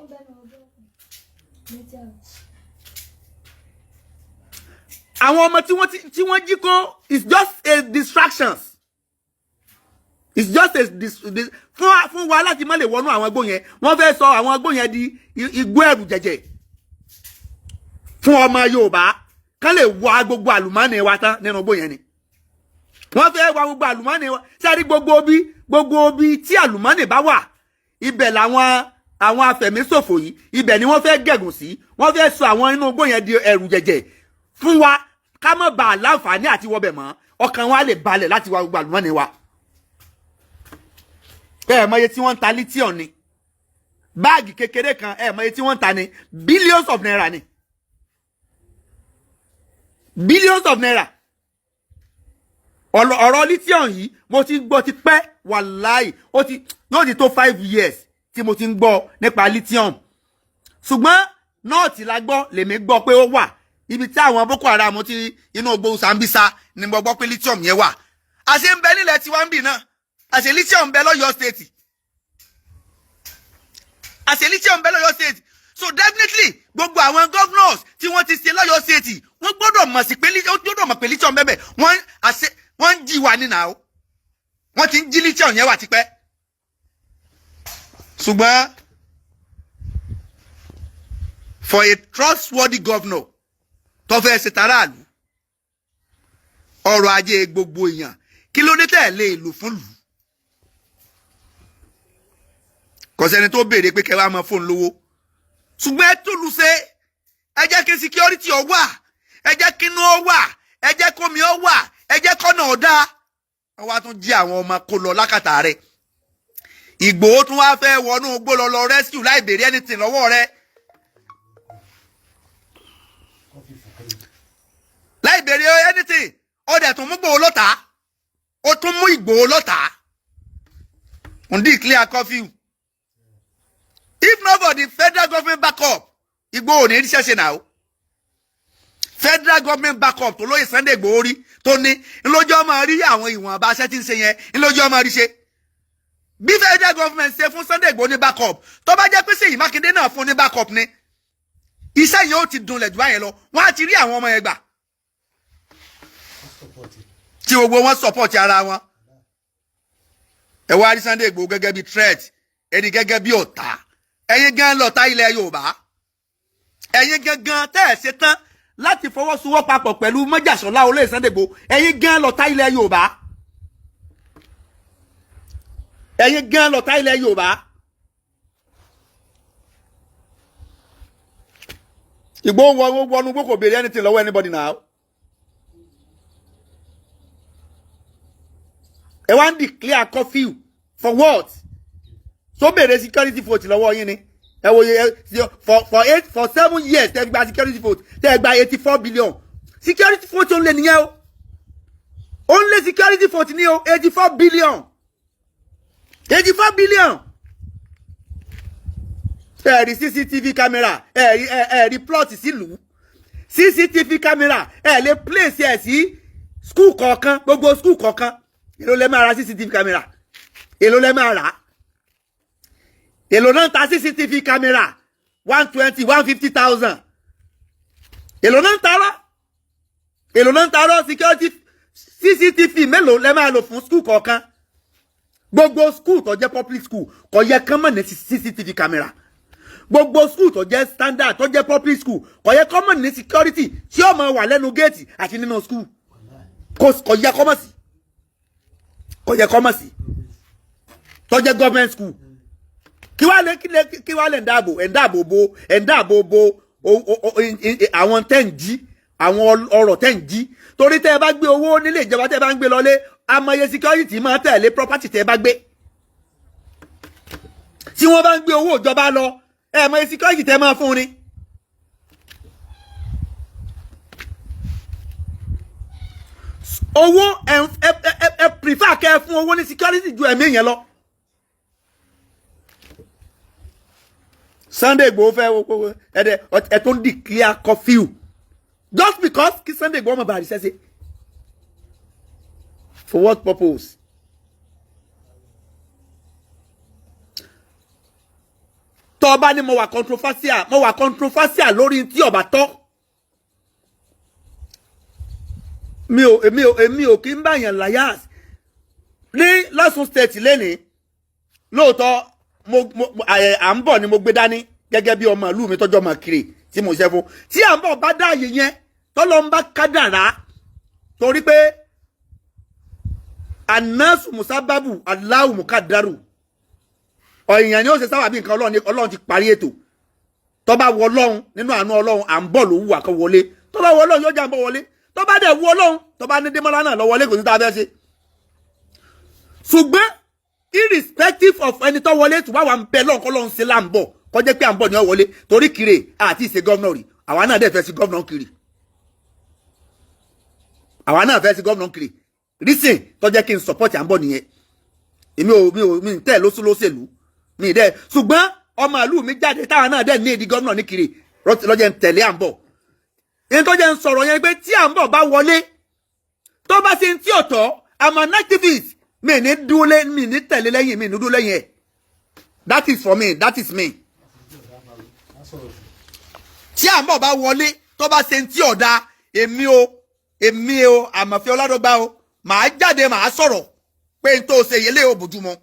àwọn ọmọ tí wọ́n jí kó is just a distractions. It's just a fún wa láti má lè wọnú àwọn igbó yẹn wọ́n fẹ́ sọ àwọn igbó yẹn di igbó ẹ̀rù jẹ̀jẹ̀ fún ọmọ Yorùbá kán lè wá gbogbo àlùmọ́ọ́nì wa tán nínú igbó yẹn ni wọ́n fẹ́ wá gbogbo àlùmọ́ọ́nì wa sẹ́rí gbogbo bí tí àlùmọ́ọ́nì bá wà ibẹ̀ làwọn afẹ̀míṣòfò yìí ibẹ̀ ni wọ́n fẹ́ gẹ̀gùn sí wọ́n fẹ́ sọ àwọn inú igbó yẹn di ẹ̀rù jẹ̀jẹ̀ fún wa ká má bàa láǹfààní àti wọbẹ̀ mọ́ ọkàn wa lè balẹ̀ láti wá gbogbo àlùmọ́ọ́nì wa. Mọye tí wọ́n ń ta lithium ni báàgì kékeré kan mọye tí wọ́n ń ta ni billions of naira ni billions of naira. ọ̀rọ̀ lithium yìí mo ti gbọ́ ti pẹ́ wàláì yóò ti tó 5 years tí mo ti ń gbọ́ nípa lithium ṣùgbọ́n nọ́ọ̀tì la gbọ́ lèmi gbọ́ pé ó wà ibi tí àwọn Boko Haram ti inú ogbó Sambisa ni mo gbọ́ pé lithium yẹn wà àṣẹ ń bẹ nílẹ̀ tiwa ń bì náà àṣẹ lithium ń bẹ lọ́yọ̀ state àṣẹ lithium ń bẹ lọ́yọ̀ state so definitely gbogbo àwọn governors tí wọ́n ti ṣe lọ́yọ̀ state wọ́n gbọ́dọ̀ mọ̀ pé lithium bẹ́ẹ̀ wọ́n ń jí wa nínú àwọn wọ́n ti ń jí lithium yẹn wà tipẹ́ ṣùgbọ́n for a trustworthy governor tó fẹ́ ṣe tàráàlú ọrọ̀ ajé gbogbo èèyàn kí ló dé tẹ̀lé ìlú fún lù kò sẹ́ni tó béèrè pé kẹwàá máa fóun lówó ṣùgbọ́n ẹ tó lu ṣe ẹ jẹ́ kí security ó wà ẹ jẹ́ kí inú ó wà ẹ jẹ́ kómi ó wà ẹ jẹ́ kọ́nà ó dá wọ́n wá tún jí àwọn ọmọ kó lọ lákàtà rẹ̀ Ìgbòho tún wá fẹ́ wọnú igbó lọ rescue láì béèrè anything lọ́wọ́ rẹ̀ láì béèrè anything ó dẹ̀ tún mú Ìgbòho lọ́tà ó tún mú Ìgbòho lọ́tà ń declare curfew. If not for the federal government backup, Igboho ní ṣẹ̀ṣẹ̀ náà. Federal government backup tó lóye Sunday Igboho rí tó ní ńlọ́jọ́ máa rí àwọn ìwọ̀n bá ṣẹ́ tí ń ṣe yẹn ńlọ́jọ́ máa rí ṣe. Bí federal government ṣe fún Sunday Igboho ní backup tó bá jẹ́ pé Seyi Makinde náà fún ní backup ni. Iṣẹ́ yẹn ó ti dunlẹ̀ jù báyẹn lọ. Wọ́n á ti rí àwọn ọmọ yẹn gbà. Tí gbogbo wọn support ara wọn. Ẹ wá rí Sunday Igboho gẹ́gẹ́ bí threat, ẹni gẹ́gẹ́ bí ọ̀tá. Ẹ̀yin gan lọ̀tá ilẹ̀ Yorùbá ẹ̀yin gangan tẹ́ ẹ̀ ṣe tán láti fọwọ́sowọ́papọ̀ pẹ̀lú Mọ́jàsọ́lá olóyè Sunday Igboho ẹ̀yin gan lọ̀tá ilẹ̀ Yorùbá ẹ̀yin gan lọ̀tá ilẹ̀ Yorùbá Igboho wọnú gbogbo béèrè anything lọ́wọ́ anybody now ẹ wá ń declare curfew for what? So béèrè security vote lọ́wọ́ yín ni ẹ wo for 7 years tẹ́ gba security vote tẹ́ gba 84 billion security vote òun lè nìyẹn o only security vote ní o 84 billion ẹ rí CCTV camera ẹ rí plot sílùú CCTV camera ẹ lè place ẹ sí school kọ̀ọ̀kan gbogbo school kọ̀ọ̀kan èló lẹ máa ra CCTV camera èló lẹ máa rà èló náà ta CCTV camera 120 150,000 èló náà ta rọ security CCTV mélòó lẹ máa lò fún school kọ̀ọ̀kan gbogbo school tó jẹ́ public school kò yẹ kán mọ̀ ní CCTV camera gbogbo school tó jẹ́ standard tó jẹ́ public school kò yẹ kán mọ̀ ní security tí ó máa wà lẹ́nu gate àti nínú school kò yẹ kó mọ̀ sí tó jẹ́ government school kí wá lè ń dáàbò bo àwọn tẹ́ ń jí àwọn ọ̀rọ̀ tẹ́ ń jí torí tẹ́ ẹ bá gbé owó nílé ìjọba tẹ́ ẹ bá ń gbé lọlé amọye security máa tẹ̀lé property tẹ́ ẹ bá gbé tí wọ́n bá ń gbé owó ìjọba lọ ẹ mọye security tẹ́ ẹ máa fún ni. owó ẹ prefer kẹ́ fún owó ní security ju ẹ̀mí yẹn lọ. Sunday Igboho fẹ́ ẹ tó ń declare curfew just because kí Sunday Igboho ọmọ bàrí sẹ́sẹ́ for what purpose? Tó bá ní mo wà controversial lórí tí ọba tọ́. Èmi ò kí ń bá yàn láyàs ní lọ́sùn state lẹ́nìí lóòótọ́ à ń bọ̀ ni mo gbé dání gẹ́gẹ́ bí ọmọ ìlú mi tọ́jọ́ ọmọ kiri tí mo ṣe fún tí à ń bọ̀ bá dáàyè yẹn tọ́lọ́ ń bá kádàrá torí pé anasu musababu Allahu mukadaru ọ̀yàn ni ó ṣe sábà bí nǹkan ọlọ́run ti parí ètò tó bá wọ ọlọ́run nínú àánú ọlọ́run à ń bọ̀ ló wù àkọ́ wọlé tó bá wọ ọlọ́run yóò jà ń bọ̀ wọlé tó bá dẹ̀ wù ọlọ́run tó bá ní démọ́lá náà lọ wọlé kò sí tá a fẹ́ ṣe. ṣùgbọ́n irrespective of ẹni tó wọlé tó bá wà ń bẹ lọ́nkọ́ lọ́n ṣe là ń bọ̀ kọ́ jẹ́ pé à ń bọ̀ ní ọ wọlé torí kiri àti ìṣe gọ́vnọ̀ rí àwa náà dẹ̀ fẹ́ sí gọ́vnọ̀ kiri reason tó jẹ́ kí n support à ń bọ̀ nìyẹn mi tẹ́ lóṣèlú mi dẹ̀ ṣùgbọ́n ọmọ ìlú mi jáde táwọn náà dẹ̀ ní èdè gọ́vnọ̀ ní kiri lọ́jọ́ ń tẹ̀lé à ń bọ̀ èyí tó jẹ́ ń sọ̀rọ̀ yẹn pé tí à ń bọ̀ bá wọlé tó bá ṣe ń tí ọ̀tọ̀ I'm an activist mi ní tẹ̀lé lẹ́yìn mi ní dúró lẹ́yìn ẹ̀ that is for me that is me. tí à ń bọ̀ bá wọlé tó bá ṣe ń tí ọ̀dà èmi o àmọ̀fẹ́ ọládọ́gba o màá jáde màá sọ̀rọ̀ pé n tó ṣe yẹlé ò bójúmọ́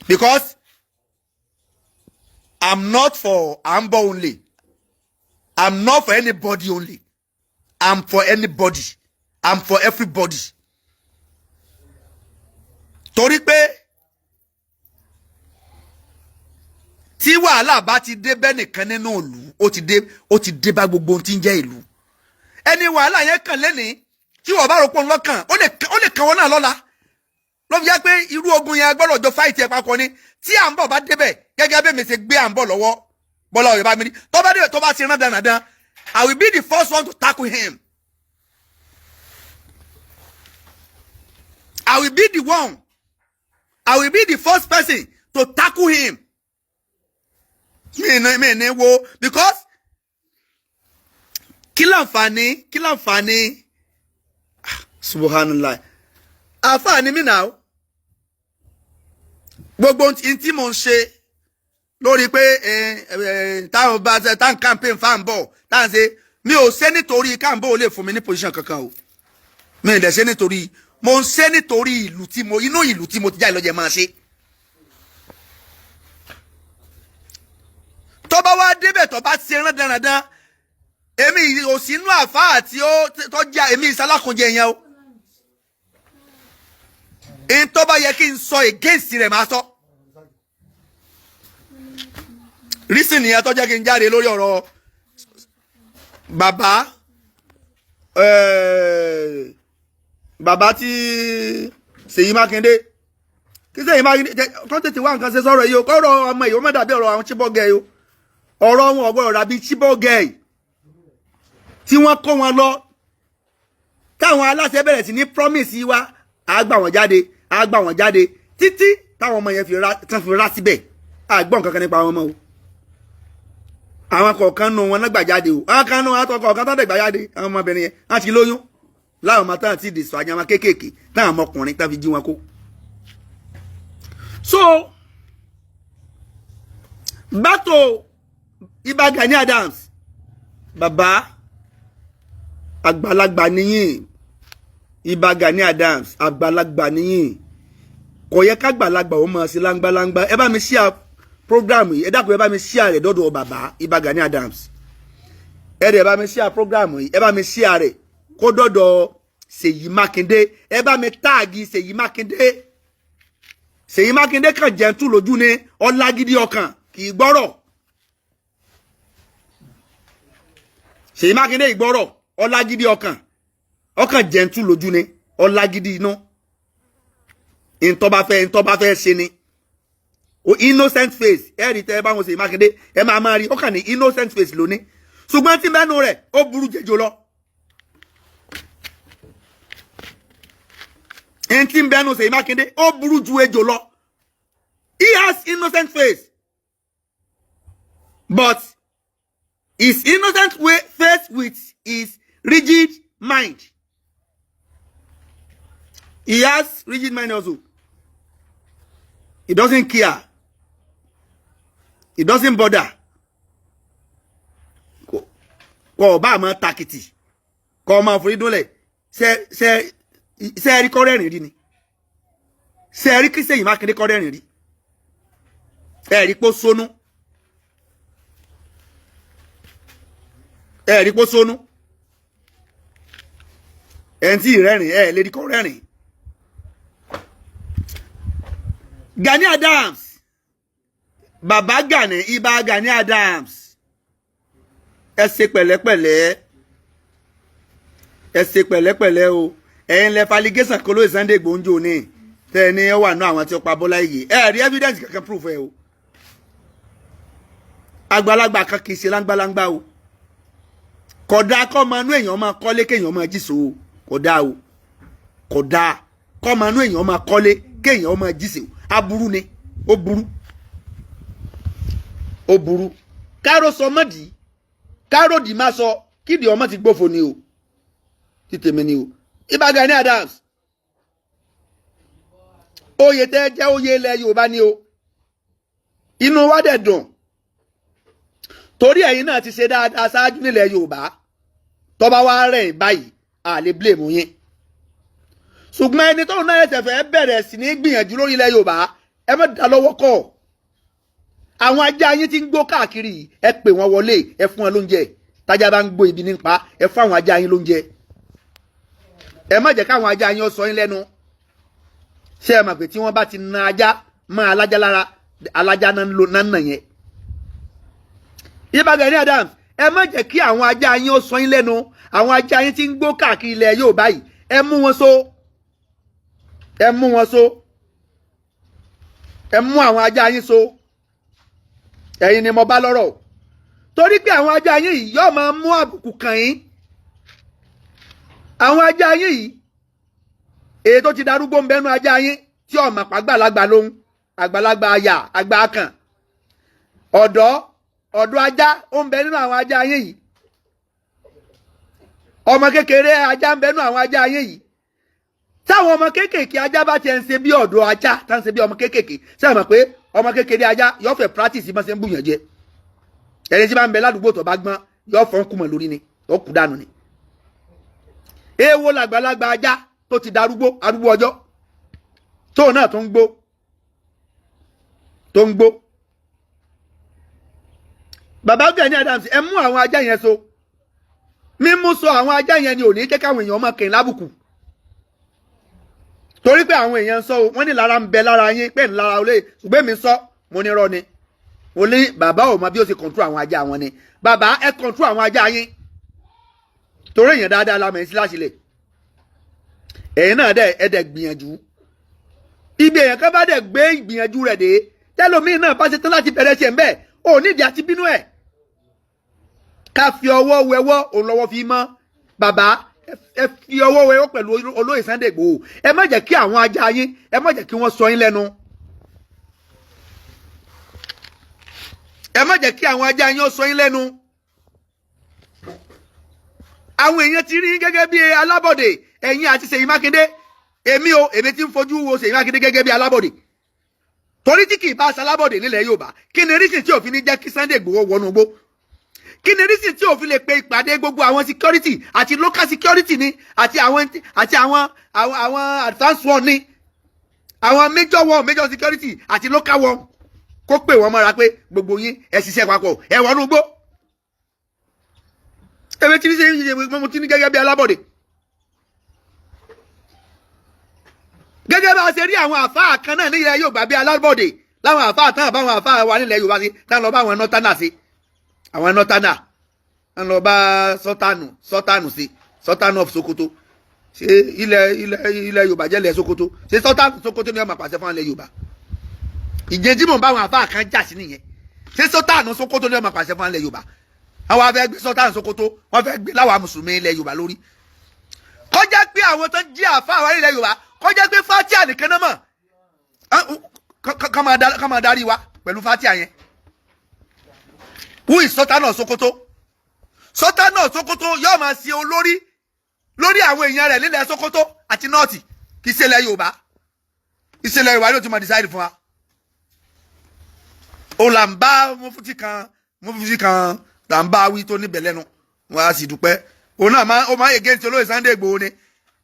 because I'm not for Ambo only. I'm not for anybody only. I'm for anybody. I'm for everybody. Torí pé tí wàhálà bá ti dé bẹ́ẹ̀ nìkan nínú ìlú ó ti dé bá gbogbo ohun tí ń jẹ́ ìlú. Ẹni wàhálà yẹn kàn lẹ́nìí tí wọ́n bá rò pé òun lọ́kàn ó lè kàn wọ́n náà lọ́la. Ló fi jẹ́ pé irú ogun yẹn gbọ́dọ̀ jọ fáìtì ẹ̀ papọ̀ ni tí à ń bọ̀ bá débẹ̀ gẹ́gẹ́ bí mi ṣe gbé à ń bọ̀ lọ́wọ́ Bọ́lá Oyèbá mi ní tó bá débẹ̀ tó bá ṣe rán dandan I will be the first one to tackle him. I will be the first person to tackle him. Me wo because kí láǹfààní subhanallah àǹfààní mi now gbogbo tí mo ń ṣe lórí pé táwọn bá ṣe táwọn campaign fan bọ̀ táwọn ṣe mi ò ṣe nítorí káàmbó ò lè fún mi ní position kankan o mi ò dẹ̀ ṣe nítorí mo ń ṣe nítorí inú ìlú tí mo ti jáde lọ́jọ́ máa ṣe. tó bá wá débẹ̀ tó bá ṣe rán dandan èmi ò sí inú àfáà tí ó tọ́jà èmi ìsálákùnjẹ yẹn o. èyí tó bá yẹ kí n sọ against rẹ̀ máa sọ. reason nìyẹn tó jẹ́ kí n jáde lórí ọ̀rọ̀ bàbá tí Seyi Makinde kí Seyi Makinde kọ́ tètè wá nǹkan ṣe sọ̀rọ̀ yìí o kọ́rọ̀ ọmọ yìí ó má dàbí ọ̀rọ̀ àwọn chibogẹ́ yìí o ọ̀rọ̀ wọn ọ̀gbọ́n ọ̀rọ̀ àbí chibogẹ́ yìí tí wọ́n kó wọn lọ táwọn aláṣẹ bẹ̀rẹ̀ sí ní promise wa á gbà wọ́n jáde títí táwọn ọmọ yẹn fi rá síbẹ̀ àgbọ̀n kankan nípa àwọn ọmọ o àwọn kọ̀ọ̀kan nù wọn náà gbà jáde o àwọn kan nù wọn àtọkọ̀ ọ̀kan tó dẹ̀ gbà jáde àwọn ọmọbìnrin yẹn á ti lóyún láwọn ọmọ táwọn ti dìsọ àjàmà kéékèèké táwọn ọmọkùnrin tá fi jí wọn kó. so back to Ìbà Gani Adams bàbá àgbàlagbà nìyí Ìbà Gani Adams àgbàlagbà nìyí kò yẹ ká gbàlagbà ó máa ṣe láńgbáláńgbá ẹ bá mi share program yìí ẹ dákun ẹ bá mi share rẹ̀ dọ́dọ̀ bàbá Ìbà Gani Adams ẹ dẹ̀ bá mi share program yìí ẹ bá mi share rẹ̀ kó dọ́dọ̀ Seyi Makinde ẹ bá mi táàgì Seyi Makinde Seyi Makinde kan jẹ́ntú lójú ní ọlágídí ọkàn kì í gbọ́rọ̀ Seyi Makinde ìgbọ́rọ̀ ọlágídí ọkàn jẹ́ntú lójú ní ọlágídí inú ntọ́ bá fẹ́ ṣe ni o innocent face ẹ rí tẹ́ ẹ bá wọn Seyi Makinde ẹ máa rí ọkàn ní innocent face lóní ṣùgbọ́n tí mẹ́nu rẹ̀ ó burú jẹjọ lọ ẹni tí ń bẹnu Seyi Makinde ó burú ju ejò lọ. He has innocent face, but his innocent face with his rigid mind. He has rigid mind also. He doesn't care. He doesn't bother. Ko ba ma takiti. Ko ma fori dole. Se ri ko rerin ri ni. Se ri ki Seyi Makinde ko rerin ri. E ri po sonu. E ri po sonu. En ti rerin le ri ko rerin. Gani Adams. Baba Gani, Iba Gani Adams. Ẹ ṣe pẹ̀lẹ́pẹ̀lẹ́. Ẹ ṣe pẹ̀lẹ́pẹ̀lẹ́ o. Ẹ̀yin lẹ allegation ko lo Sunday Igboho ni. Tẹ́ ní ó wà nú àwọn tí ó pa Bọ́lá Ìgè. Ẹ rí evidence kankan proof ẹ o. Àgbàlagbà kan kì í ṣe langbalangba o. Kódà ko ma nú èyàn ma kọ́lé kéyàn ma jíso o. Kódà o. Kódà ko ma nú èyàn ma kọ́lé kéyàn ma jíso. Aburú ni. Ó burú. Ó burú. Karo sọ modi. Karo di ma sọ kidi ọmọ ti gbófo ni o. Ti tèmi ni o. Iba Gani Adams. Oyè tẹ́ jẹ́ oyè ilẹ̀ Yorùbá ni o. Inú wa dẹ̀ dùn. Torí ẹ̀yin náà ti ṣe dáadáa ṣáájú nílẹ̀ Yorùbá. Tó bá wá rẹ̀ báyìí, a lè blame yín. Ṣùgbọ́n ẹni tó náà ṣe fẹ́ bẹ̀rẹ̀ sí ní gbìyànjú lórí ilẹ̀ Yorùbá, ẹ má dá lọ́wọ́ kọ́. Àwọn ajá yín tí ń gbó káàkiri, ẹ pè wọ́n wọlé, ẹ fún wọn lóúnjẹ. Tájá bá ń gbó ibi nípa, ẹ fún àwọn ajá yín lóúnjẹ. Ẹ má jẹ́ káwọn ajá yín ó sọ yín lẹ́nu. Ṣé ẹ mọ̀ pé tí wọ́n bá ti na ajá mọ́ alájá lára, alájá náà ń lo náà yẹn. Iba Gani Adams, ẹ má jẹ́ kí àwọn ajá yín ó sọ yín lẹ́nu. Àwọn ajá yín tí ń gbó káàkiri ilẹ̀ Yorùbá yìí, ẹ mú wọn so. Ẹ mú wọn so. Ẹ mú àwọn ajá yín so. Ẹ̀yin ni mo bá lọ́rọ̀. Torí pé àwọn ajá yín yìí yóò máa mú àbùkù kàn yín. Àwọn ajá yín yìí, èyí tó ti darúgbó ń bẹnu ajá yín tí ó máa pa àgbàlagbà lóhun, àgbàlagbà àyà, àgbà kan. Ọ̀dọ́ ajá ó ń bẹ nínú àwọn ajá yín yìí. Ọmọ kékeré ajá ń bẹ nínú àwọn ajá yín yìí. Táwọn ọmọ kéékèèké ajá bá ti ń ṣe bí ọ̀dọ́ ajá, tá ń ṣe bí ọmọ kéékèèké. Ṣé mọ̀ pé ọmọ kékeré ajá yóò fẹ́ practice bá ṣe ń bùyàn jẹ. Ẹni tí bá ń bẹ ládùúgbò tó bá gbọ́n, yóò fọ́n kùmọ̀ lórí ni, yóò kú dànù ni. Èwo làgbàlagbà ajá tó ti darúgbó, arúgbó ọjọ́. Tó náà tó ń gbó. Tó ń gbó. Baba Gani Adams, ẹ mú àwọn ajá yẹn so. Mímú so àwọn ajá yẹn ni ò ní jẹ́ káwọn èèyàn máa kẹ̀yìn lábùkù. Torí pé àwọn èèyàn sọ wọ́n ní lára ń bẹ lára yín pé lára olè ṣùgbọ́n mi sọ mo ní rọ́ ni. Mo ní bàbá ò mọ bí ó ṣe control àwọn ajá wọn ni. Bàbá ẹ control àwọn ajá yín. Torí èèyàn dáadáa la mọ̀ sí láṣìlẹ̀. Ẹ̀yin náà dẹ̀ ẹ dẹ̀ gbìyànjú. Ibi èèyàn kan bá dẹ̀ gbé ìgbìyànjú rẹ̀ dé. Tẹ́lómìn náà bá ṣe tán láti bẹ̀rẹ̀ ṣe ń bẹ̀. Ò nídìí àti bínú ẹ̀. Ká fi ọwọ́ wẹwọ́ òun lọ́wọ́ fi mọ́. Bàbá ẹ fi ọwọ́ wẹwọ́ pẹ̀lú olóyè Sunday Igboho. Ẹ má jẹ́ kí àwọn ajá yín, ẹ má jẹ́ kí wọ́n sọ yín lẹ́nu. Ẹ má jẹ́ kí àwọn ajá yín ó sọ yín lẹ́nu. Àwọn èèyàn ti rí gẹ́gẹ́ bí alábọ̀dé ẹ̀yin àti Seyi Makinde. Èmi tí ń fojú wo Seyi Makinde gẹ́gẹ́ bí alábọ̀dé. Torí tí kì í bá alábọ̀dé nílẹ̀ Yorùbá, kí ni rísìn tí òfin ní jẹ́ kí Sunday Igboho wọnú igbó? Kí ni rísìn tí òfin lè pe ìpàdé gbogbo àwọn security àti local security ni àti àwọn advance one ni àwọn major security àti local one kó pè wọ́n mọ́ra pé gbogbo yín ẹ ṣiṣẹ́ papọ̀ ẹ wọnú igbó. Èmi tí ní ṣe mo ti ní gẹ́gẹ́ bí alábọ̀dé. Gẹ́gẹ́ bá a ṣe rí àwọn àfáà kan náà nílẹ̀ Yorùbá bí alábọ̀dé láwọn àfáà tán àbáwọn àfáà wà nílẹ̀ Yorùbá sí tán lọ bá àwọn nọ́tánà sí. Àwọn nọ́tánà ń lọ bá sọ́tánù sí sọ́tánù of Sokoto. Ṣé ilẹ̀ Yorùbá jẹ́ ilẹ̀ Sokoto? Ṣé sọ́tánù Sokoto ni wọ́n máa pàṣẹ fún ilẹ̀ Yorùbá? Ìjẹ́ tí mò ń bá àwọn àfáà kan jà sí nìyẹn. Ṣé sọ́tánù Sokoto ni wọ́n máa pàṣẹ fún ilẹ̀ Yorùbá? Àwọn afẹ́ gbé sọ́tánù Sokoto wọ́n fẹ́ gbé láwa mùsùlùmí ilẹ̀ Yorùbá lórí. Kọjá pé àwọn tó jí àfáà wà nílẹ̀ Yorùbá kó jẹ́ pé fatia nìkan náà mọ̀ ká máa darí wa pẹ̀lú fatia yẹn. Who is Sultan of Sokoto? Sultan of Sokoto yóò máa ṣe olórí lórí àwọn èèyàn rẹ̀ nílẹ̀ Sokoto àti nọ́ọ̀tì kì í ṣe ilẹ̀ Yorùbá. Ìṣẹ̀lẹ̀ Yorùbá ló ti máa decide fún wa. Ó là ń bá mufti kan là ń bá wí tó níbẹ̀ lẹ́nu wọn á sì dúpẹ́. Òun náà máa against olóyè Sunday Igboho ni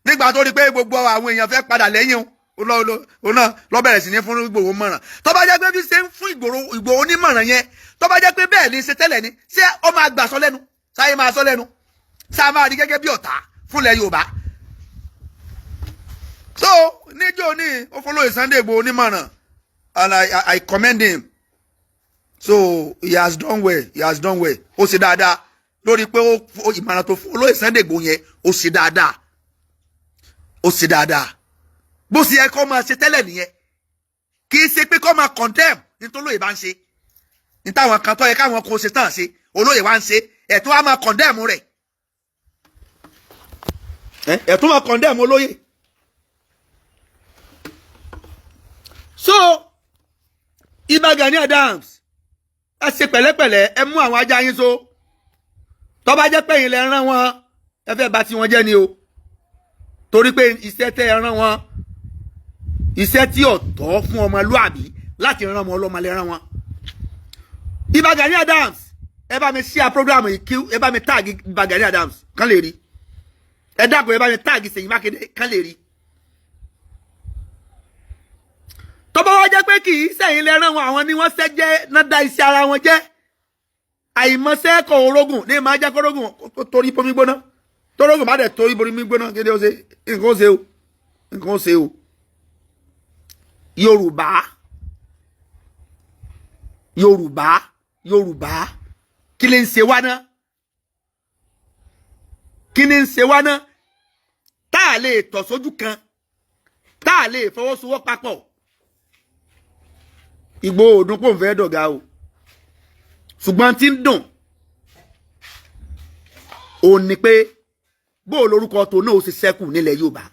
nígbà tó rí pé gbogbo àwọn èèyàn fẹ́ padà lẹ́yìn òun náà lọ bẹ̀rẹ̀ sí ní fún Igboho mọ̀ràn. Tó bá jẹ́ pé bí ṣe ń fún Igboho nímọ̀ràn yẹn tó bá jẹ́ pé bẹ́ẹ̀ ni ṣe tẹ́lẹ̀ ni ṣé ó máa gbà sọ lẹ́nu sáyé máa sọ lẹ́nu sáà máa rí gẹ́gẹ́ bí ọ̀tá fúnlẹ̀ Yorùbá. So níjó ní ó fún olóyè Sunday Igboho nímọ̀ràn and I commend him. So he has done well. Ó ṣe dáadáa lórí pé ó ìmọ̀ràn tó fún olóyè Sunday Igboho yẹn ó ṣe dáadáa. Bó ṣe yẹ kó máa ṣe tẹ́lẹ̀ nìyẹn. Kì í ṣe pé kó máa condemn nítorí olóyè bá ń ṣe. Ní táwọn kan tó yẹ káwọn kò ṣe tán ṣe olóyè wá ń ṣe ẹ̀tún wá máa condemn rẹ̀. Ẹ̀tún máa condemn olóyè. So Ìbà Gani Adams ẹ ṣe pẹ̀lẹ́pẹ̀lẹ́ ẹ mú àwọn ajá yín so tó bá jẹ́ pé yín lẹ rán wọn ẹ fẹ́ bà tí wọn jẹ́ ni o torí pé iṣẹ́ tẹ́ ẹ rán wọn iṣẹ́ tí ò tọ́ fún ọmọlúàbí láti rán wọn ọlọ́mọ lẹ rán wọn. Ìbà Gani Adams ẹ bá mi share program yìí kí ẹ bá mi tag Ìbà Gani Adams kán lè rí ẹ dákun ẹ bá mi tag Seyi Makinde kán lè rí. Tó bá wá jẹ́ pé kì í sẹ́yìn lẹ́rán wọn àwọn ni wọ́n ṣẹ́ jẹ́ náà da iṣẹ́ ara wọn jẹ́ àìmọ́sẹ́ kọ̀ orógùn ní máa jẹ́ kórógùn torí bomi gbóná torógùn bá dẹ̀ torí bomi gbóná kéde ó ṣe nǹkan ó ṣe o. Yorùbá kí lè ń ṣe wá ná tá a lè tọ̀ sójú kan tá a lè fọwọ́sowọ́ papọ̀. Ìgbòho òdùn pò ń fẹ́ dọ̀gá o ṣùgbọ́n tí ń dùn ò ní pé bó lórúkọ tó náà ó sì ṣẹ́kù nílẹ̀ Yorùbá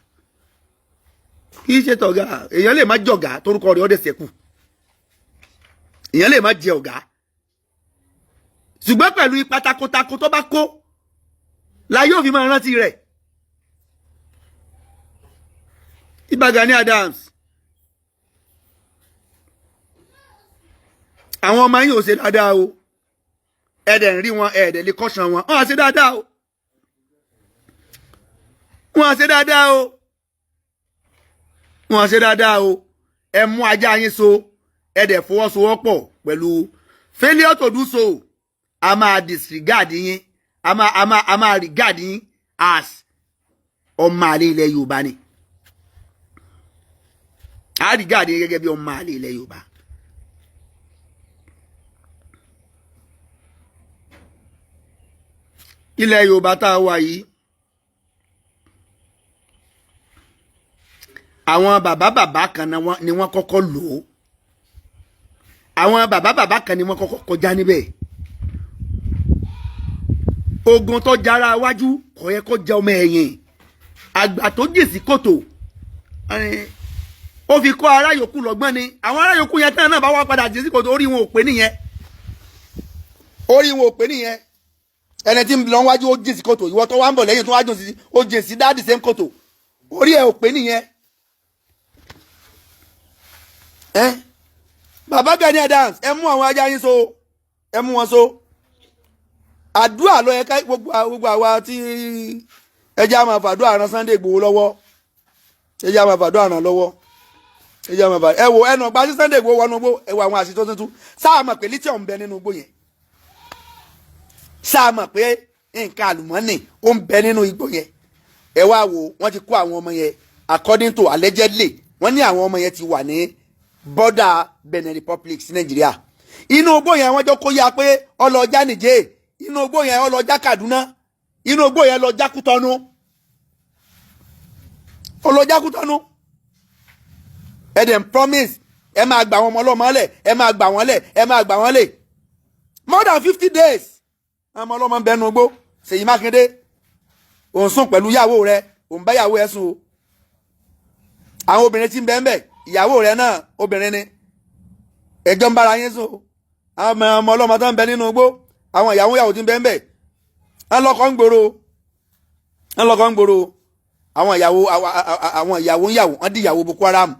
kì í ṣe tọ̀gá èèyàn lè má jọ̀gá torúkọ rẹ̀ ó dẹ̀ ṣẹ́kù èèyàn lè má jẹ ọ̀gá ṣùgbọ́n pẹ̀lú ipa takotako tó bá kó la yóò fi máa rántí rẹ̀. Ìbà Gani Adams àwọn ọmọ yín ò ṣe dáadáa o ẹ̀dẹ̀ ń rí wọn ẹ̀dẹ̀ lè kọ́ṣàn wọn wọ́n á ṣe dáadáa o ẹ mú ajá yín so ẹ̀dẹ̀ fọwọ́sowọ́pọ̀ pẹ̀lú failure to do so a máa disregard yín a máa regard yín as ọmọ àlè ilẹ̀ Yorùbá ni a regard yín gẹ́gẹ́ bí ọmọ àlè ilẹ̀ Yorùbá. Ilẹ̀ Yorùbá tá a wà yìí àwọn bàbá kan ni wọ́n kọ́kọ́ lò ó àwọn bàbá kan ni wọ́n kọ́kọ́ kọjá níbẹ̀ ogun tó jára wájú kò yẹ kó jẹ ọmọ ẹ̀yìn àgbà tó jèsì kòtò ó fi kọ́ ará yòókù lọ́gbọ́n ni àwọn ará yòókù yẹn tán náà bá wá padà jèsì kòtò orí wọn ò pé nìyẹn ẹni tí ń lọ wájú ó jìn sí kòtò ìwọ tó wá ń bọ̀ lẹ́yìn tó wá jìn sí ó jìn sí dáàdì same kòtò orí ẹ̀ ò pé nìyẹn. Bàbá Gani Adams ẹ mú àwọn ajá yín so ẹ mú wọn so àdúrà lọ yẹ ká gbogbo àwa tí ẹjẹ́ àmà fàdúrà ran Sunday Igboho lọ́wọ́ ẹjẹ́ àmà fàdúrà ran lọ́wọ́ ẹjẹ́ àmà fàdúrà ẹ wo ẹnu ọgbà sí Sunday Igboho wọnú gbó ẹ wo àwọn àṣìṣe tuntun sáà mọ̀ pé lithium ń bẹ nínú gbó yẹn sáà mọ̀ pé nǹkan àlùmọ́nì ó ń bẹ nínú igbó yẹn ẹ wá wo wọ́n ti kó àwọn ọmọ yẹn according to allegedly wọ́n ní àwọn ọmọ yẹn ti wà ní border Benin Republic sí Nàìjíríà inú igbó yẹn wọ́n jọ kó yá pé ọlọ́jà Nìjẹ̀ inú igbó yẹn ọlọ́jà Kaduna inú igbó yẹn lọ́jà Kútọ́nù ọlọ́jà Kútọ́nù ẹ dẹ̀ promise ẹ máa gbà wọn ọmọ ọlọ́mọ lẹ̀ ẹ máa gbà wọn lẹ̀ ẹ máa gbà wọn lẹ̀ more than 50 days ọmọ ọlọ́mọ ń bẹnu igbó Seyi Makinde òun sùn pẹ̀lú ìyàwó rẹ̀ òun bá ìyàwó ẹ̀ sùn o àwọn obìnrin tí ń bẹ ń bẹ ìyàwó rẹ̀ náà obìnrin ni ẹjọ́ ń bára yín sùn àwọn ọmọ ọlọ́mọ tó ń bẹ nínú igbó àwọn ìyàwó tí ń bẹ ń bẹ ń lọ́kọ́ ń gbòòrò àwọn ìyàwó wọ́n di ìyàwó Boko Haram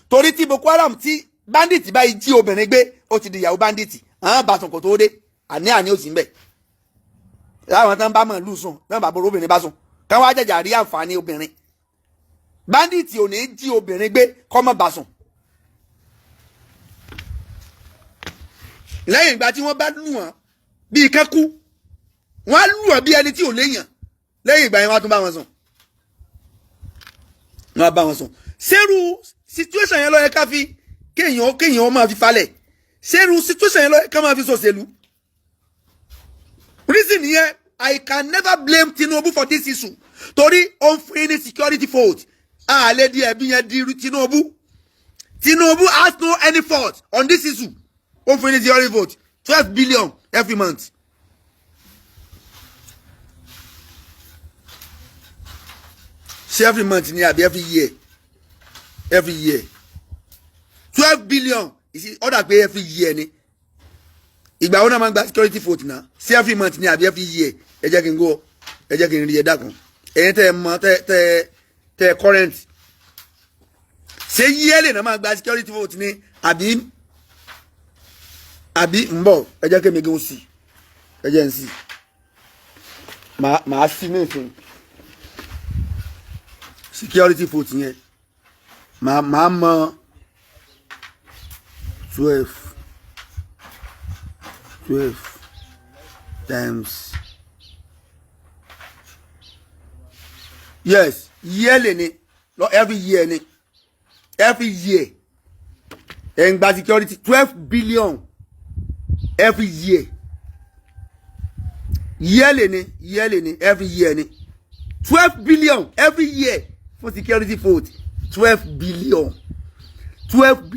torí tí Boko Haram tí bandit báyìí jí obìnrin gbé ó ti di ìyàwó bandit àwọn bàtàn kò tó dé àní ó sì ń bẹ láwọn tán bá mọ̀ lù sùn náà bàbá obìnrin bá sùn káwọn ajẹjà rí àǹfààní obìnrin bandit ò ní jí obìnrin gbé kọ́mọ bá sùn lẹ́yìn ìgbà tí wọ́n bá lù wọ́n bíi kẹ́kú wọ́n á lù wọ́n bí ẹni tí ò léèyàn lẹ́yìn ìgbà yẹn wọ́n á tún bá wọn sùn wọ́n á bá wọn sùn ṣerú situation yẹn ló yẹ ká fi kéèyàn máa fi falẹ̀ ṣerú situation yẹn ló yẹ ká máa fi ṣòṣèlú reason yẹn I can never blame Tinubu for this issue torí ó ń fún ní security fault àlẹ́ di ẹ̀bí yẹn di Tinubu has no any fault on this issue ó ń fún ní security fault 12 billion every month. Ṣé every month ni àbí every year 12 billion ọ̀dà pé every year ni ìgbà wo náà máa ń gba security fault náà ṣé every month ni àbí every year ẹ jẹ́ kí n rí ẹ dákun ẹ̀yin tẹ́ ẹ mọ̀ tẹ́ ẹ current ṣé yearly náà máa gba security fault ni àbí ń bọ̀ ẹ jẹ́ kí mi gún sí ẹ jẹ́ ń sí màá sí ní ìfún security fault yẹn màá mọ 12 times yes yearly ni every year ẹ̀ ń gba security 12 billion every year yearly ni every year ni 12 billion every year for security fault 12 billion 12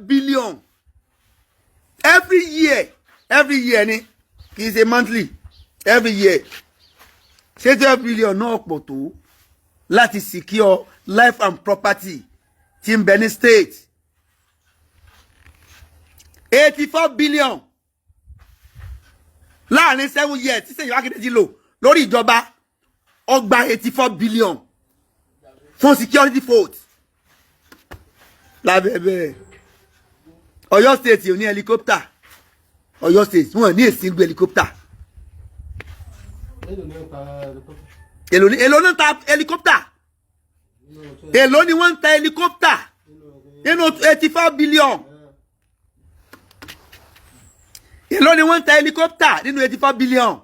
billion every year ni kì í ṣe monthly every year ṣé 12 billion náà pọ̀ tó láti secure life and property tí ń bẹ ní state 84 billion láàrin 7 years tí Seyi Makinde ti lò lórí ìjọba ó gba 84 billion fún security fault lábẹ́bẹ́ Ọ̀yọ́ state ò ní helicopter Ọ̀yọ́ state wọn ní èsì gbé helicopter èlò ní ta helicopter èlò ni wọ́n ń ta helicopter nínú 84 billion èlò ni wọ́n ń ta helicopter nínú 84 billion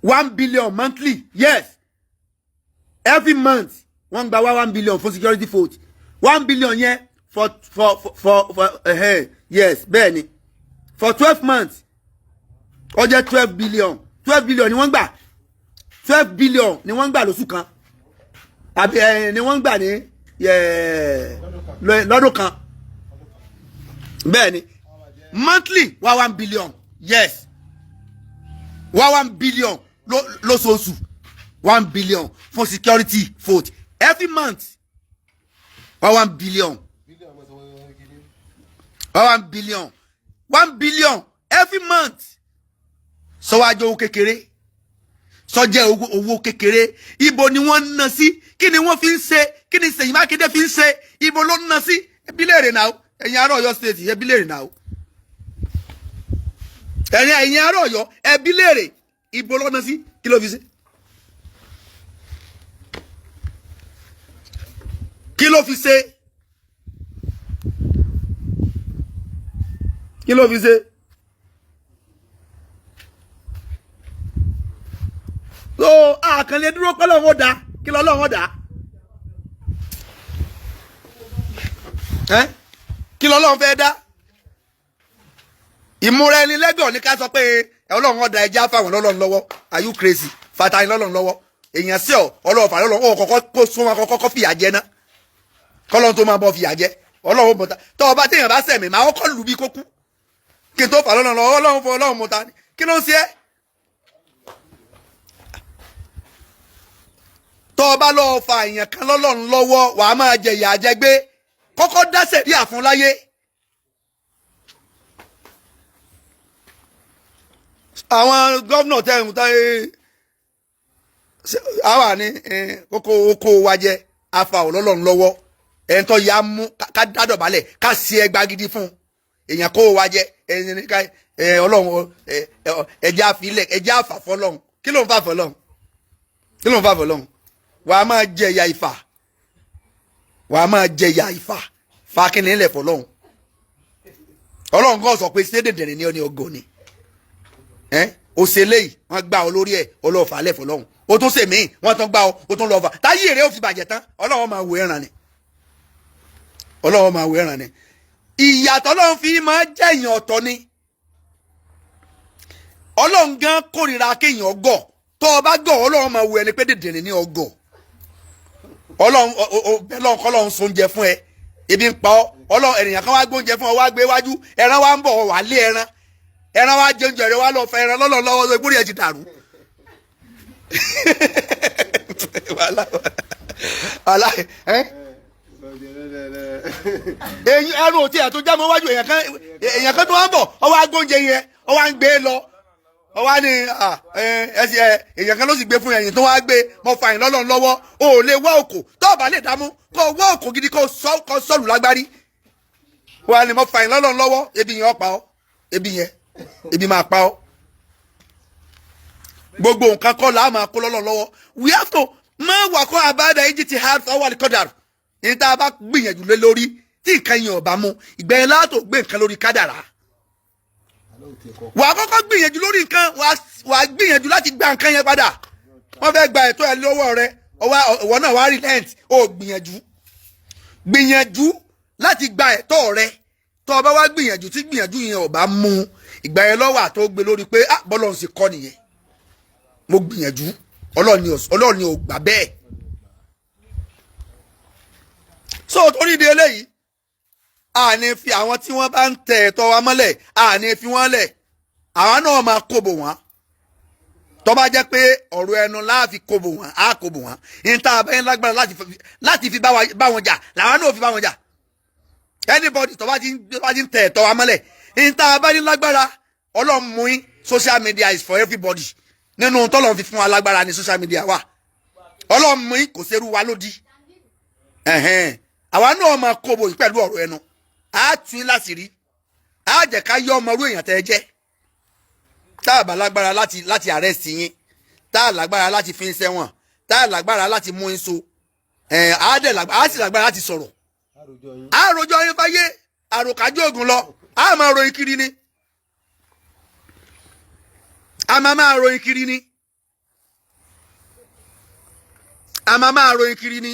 1 billion monthly yes every month wọ́n gba 1 billion for security fault 1 billion yẹn for yes bẹ́ẹ̀ ni for 12 months ó jẹ́ 12 billion ni wọ́n gbà 12 billion ni wọ́n gbà lóṣù kan àbí ni wọ́n gbà ní lọ́dún kan bẹ́ẹ̀ ni monthly 1 billion yes 1 billion lóṣooṣù 1 billion for security fault every month 1 billion 1 billion 1 billion every month sọwájọ owó kékeré sọjẹ owó kékeré ibo ni wọ́n ń ná sí kí ni wọ́n fi ń ṣe kí ni Seyi Makinde fi ń ṣe ibo ló ń ná sí ẹbí léèrè náà ẹ̀yin ará Ọ̀yọ́ state ẹbí léèrè náà ẹ̀yin ará Ọ̀yọ́ ẹbí léèrè ibo ló ń ná sí kí ló fi ṣe kí ló fi ṣe kí ló fi ṣe so àkànlé dúró pẹ́ lọ́wọ́ dá kí lọ́wọ́ dá kí lọ́wọ́ fẹ́ dá ìmúra ẹni lẹ́gbẹ̀ẹ́ ní ká sọ pé Ọlọ́run ọ̀dà ẹja fáwọn lọ́lọ́run lọ́wọ́ are you crazy fata ni lọ́lọ́run lọ́wọ́ èèyàn sí Ọlọ́run fà lọ́lọ́run ó kọ́kọ́ kó sún wọn kọ́kọ́ fìyà jẹ ná kọ́lọ́run tó máa bọ́ fìyà jẹ Ọlọ́run mọ̀ta tọ́ ọba téèyàn bá sẹ̀mí máa kọ́ lù bí kókú kí n tó fà lọ́lọ́run lọ́wọ́ Ọlọ́run fọ Ọlọ́run mọ̀ta kí ló ń ṣe tó o bá lọ́ọ́ fa èèyàn kan lọ́lọ́run lọ́wọ́ wàá máa jẹ ìyà àjẹgbé kọ́kọ́ dá sẹ̀ríà fún láyé. àwọn gómìnà tẹ̀hún táyé àwa ní kókó oko wa jẹ afa ọlọ́lọ́run lọ́wọ́ ẹ̀ńtọ́ ya mú ká dádọ̀bálẹ̀ ká sí ẹgbà gidi fún èèyàn kó wa jẹ ọlọ́run ẹ̀jẹ̀ àfilẹ̀ ẹ̀jẹ̀ àfàfọ́lọ́run kí ló ń fà fọ́lọ́run kí ló ń fà fọ́lọ́run wàá máa jẹ ìyà ìfà wàá máa jẹ ìyà ìfà fàákìnì ńlẹ̀ fọ́lọ́run ọlọ́run kan sọ pé sédèdèrè ní ọ ní ọgọ́ ni òṣèlè yìí wọ́n gbá ọ lórí ẹ̀ ọlọ́ọ̀fà lẹ̀ fọ́lọ́run ó tún sèmí wọ́n tún gbá ọ ó tún lọ́ọ̀fà táyé èrè ó fi bàjẹ́ tán ọlọ́run máa wò ẹ̀ràn ni ọlọ́run máa wò ẹ̀ràn ni ìyàtọ̀ ọlọ́run fi máa jẹ́ èèyàn ọ̀tọ̀ ni ọlọ́run gan kórìíra kéèyàn gọ̀ tó o bá gọ̀ ọlọ́run máa wò ẹni pé dèdèrè ní ọgọ̀ ọlọ́run kọ́lọ́run sóúnjẹ fún ẹ ebi ń pa ọ ọlọ́run ènìyàn kan wá gbóúnjẹ fún ọ wá gbé wájú ẹran wá ń bọ̀ wá lé ẹran wá jẹ oúnjẹ rẹ wá lọ fẹ ẹran lọ́lọ́ lọ́wọ́ lọ ìgbórí ẹ ti dàrú ẹrù òtí ẹ̀ tó já mọ́ wájú èèyàn kan tó wá ń bọ̀ ọ wá gbóúnjẹ yẹn ọ wá ń gbé lọ ọ wá ní èèyàn kan ló sì gbé fún ẹ̀yìn tó wá gbé mọ fàyìn lọ́lọ́run lọ́wọ́ o ò lè wá òkò tó o bá lè dámú kó o wá òkò gidi kó o sọ́ọ̀lù lágbárí wà ní mọ fàyìn lọ́lọ́run lọ́wọ́ ebi yẹn ọ pa ọ ebi máa pa ọ gbogbo nǹkan kọ́ la máa kó lọ́lọ́run lọ́wọ́ we have to máa wà kó abáda egypt hard fọwọ́ àlìkọ́dàrú ní tá a bá gbìyànjú lé lórí tí nǹkan yẹn ò bá mú ìgbẹ́yìn látò gbé nǹkan lórí kádàrá wà á kọ́kọ́ gbìyànjú lórí nǹkan wà á gbìyànjú láti gba nǹkan yẹn padà wọ́n fẹ́ gba ẹ̀tọ́ ẹ lọ́wọ́ rẹ ọwọ́ náà wà á relent ó gbìyànjú láti gba ẹ̀tọ́ rẹ tó o bá wá gbìyànjú tí gbìyànjú yẹn ò bá mú ìgbà yẹn lọ́wọ́ àtó gbé lórí pé bọ́lọ́run sì kọ́ nìyẹn mo gbìyànjú ọlọ́run ni ò gbà bẹ́ẹ̀ so torí di eléyìí àní fi àwọn tí wọ́n bá ń tẹ̀ ẹ̀tọ́ wa mọ́lẹ̀ àní fi wọ́n lẹ̀ àwọn náà máa kóbò wọ́n tó bá jẹ́ pé ọ̀rọ̀ ẹnu láàfi kóbò wọ́n á kóbò wọ́n níta abẹ́yẹn lágbára láti fi bá wọn jà làwọn náà fi bá wọn jà anybody tó bá ti ń tẹ̀ ẹ̀tọ́ wa mọ́lẹ̀ níta abẹ́yẹn lágbára ọlọ́run mú yín social media is for everybody nínú tọ́lọ́run fi fún wa lágbára ní social media wa ọlọ́run mú yín kò ṣerú wa lódì àwa náà máa kóbò yìí pẹ̀lú ọ̀rọ̀ ẹnu á tún yín láṣìírí á jẹ́ ká yọ ọmọ orú èèyàn tẹ́ ẹ jẹ́ tá a bá lágbára láti arrest yín tá a lágbára láti fi ń sẹ́wọ̀n tá a lágbára láti mú yín so á sì lágbára láti sọ̀rọ̀ àròjọ yín fáyé àròkájọ ògùn lọ á máa ròyìn kiri ni a máa ròyìn kiri ni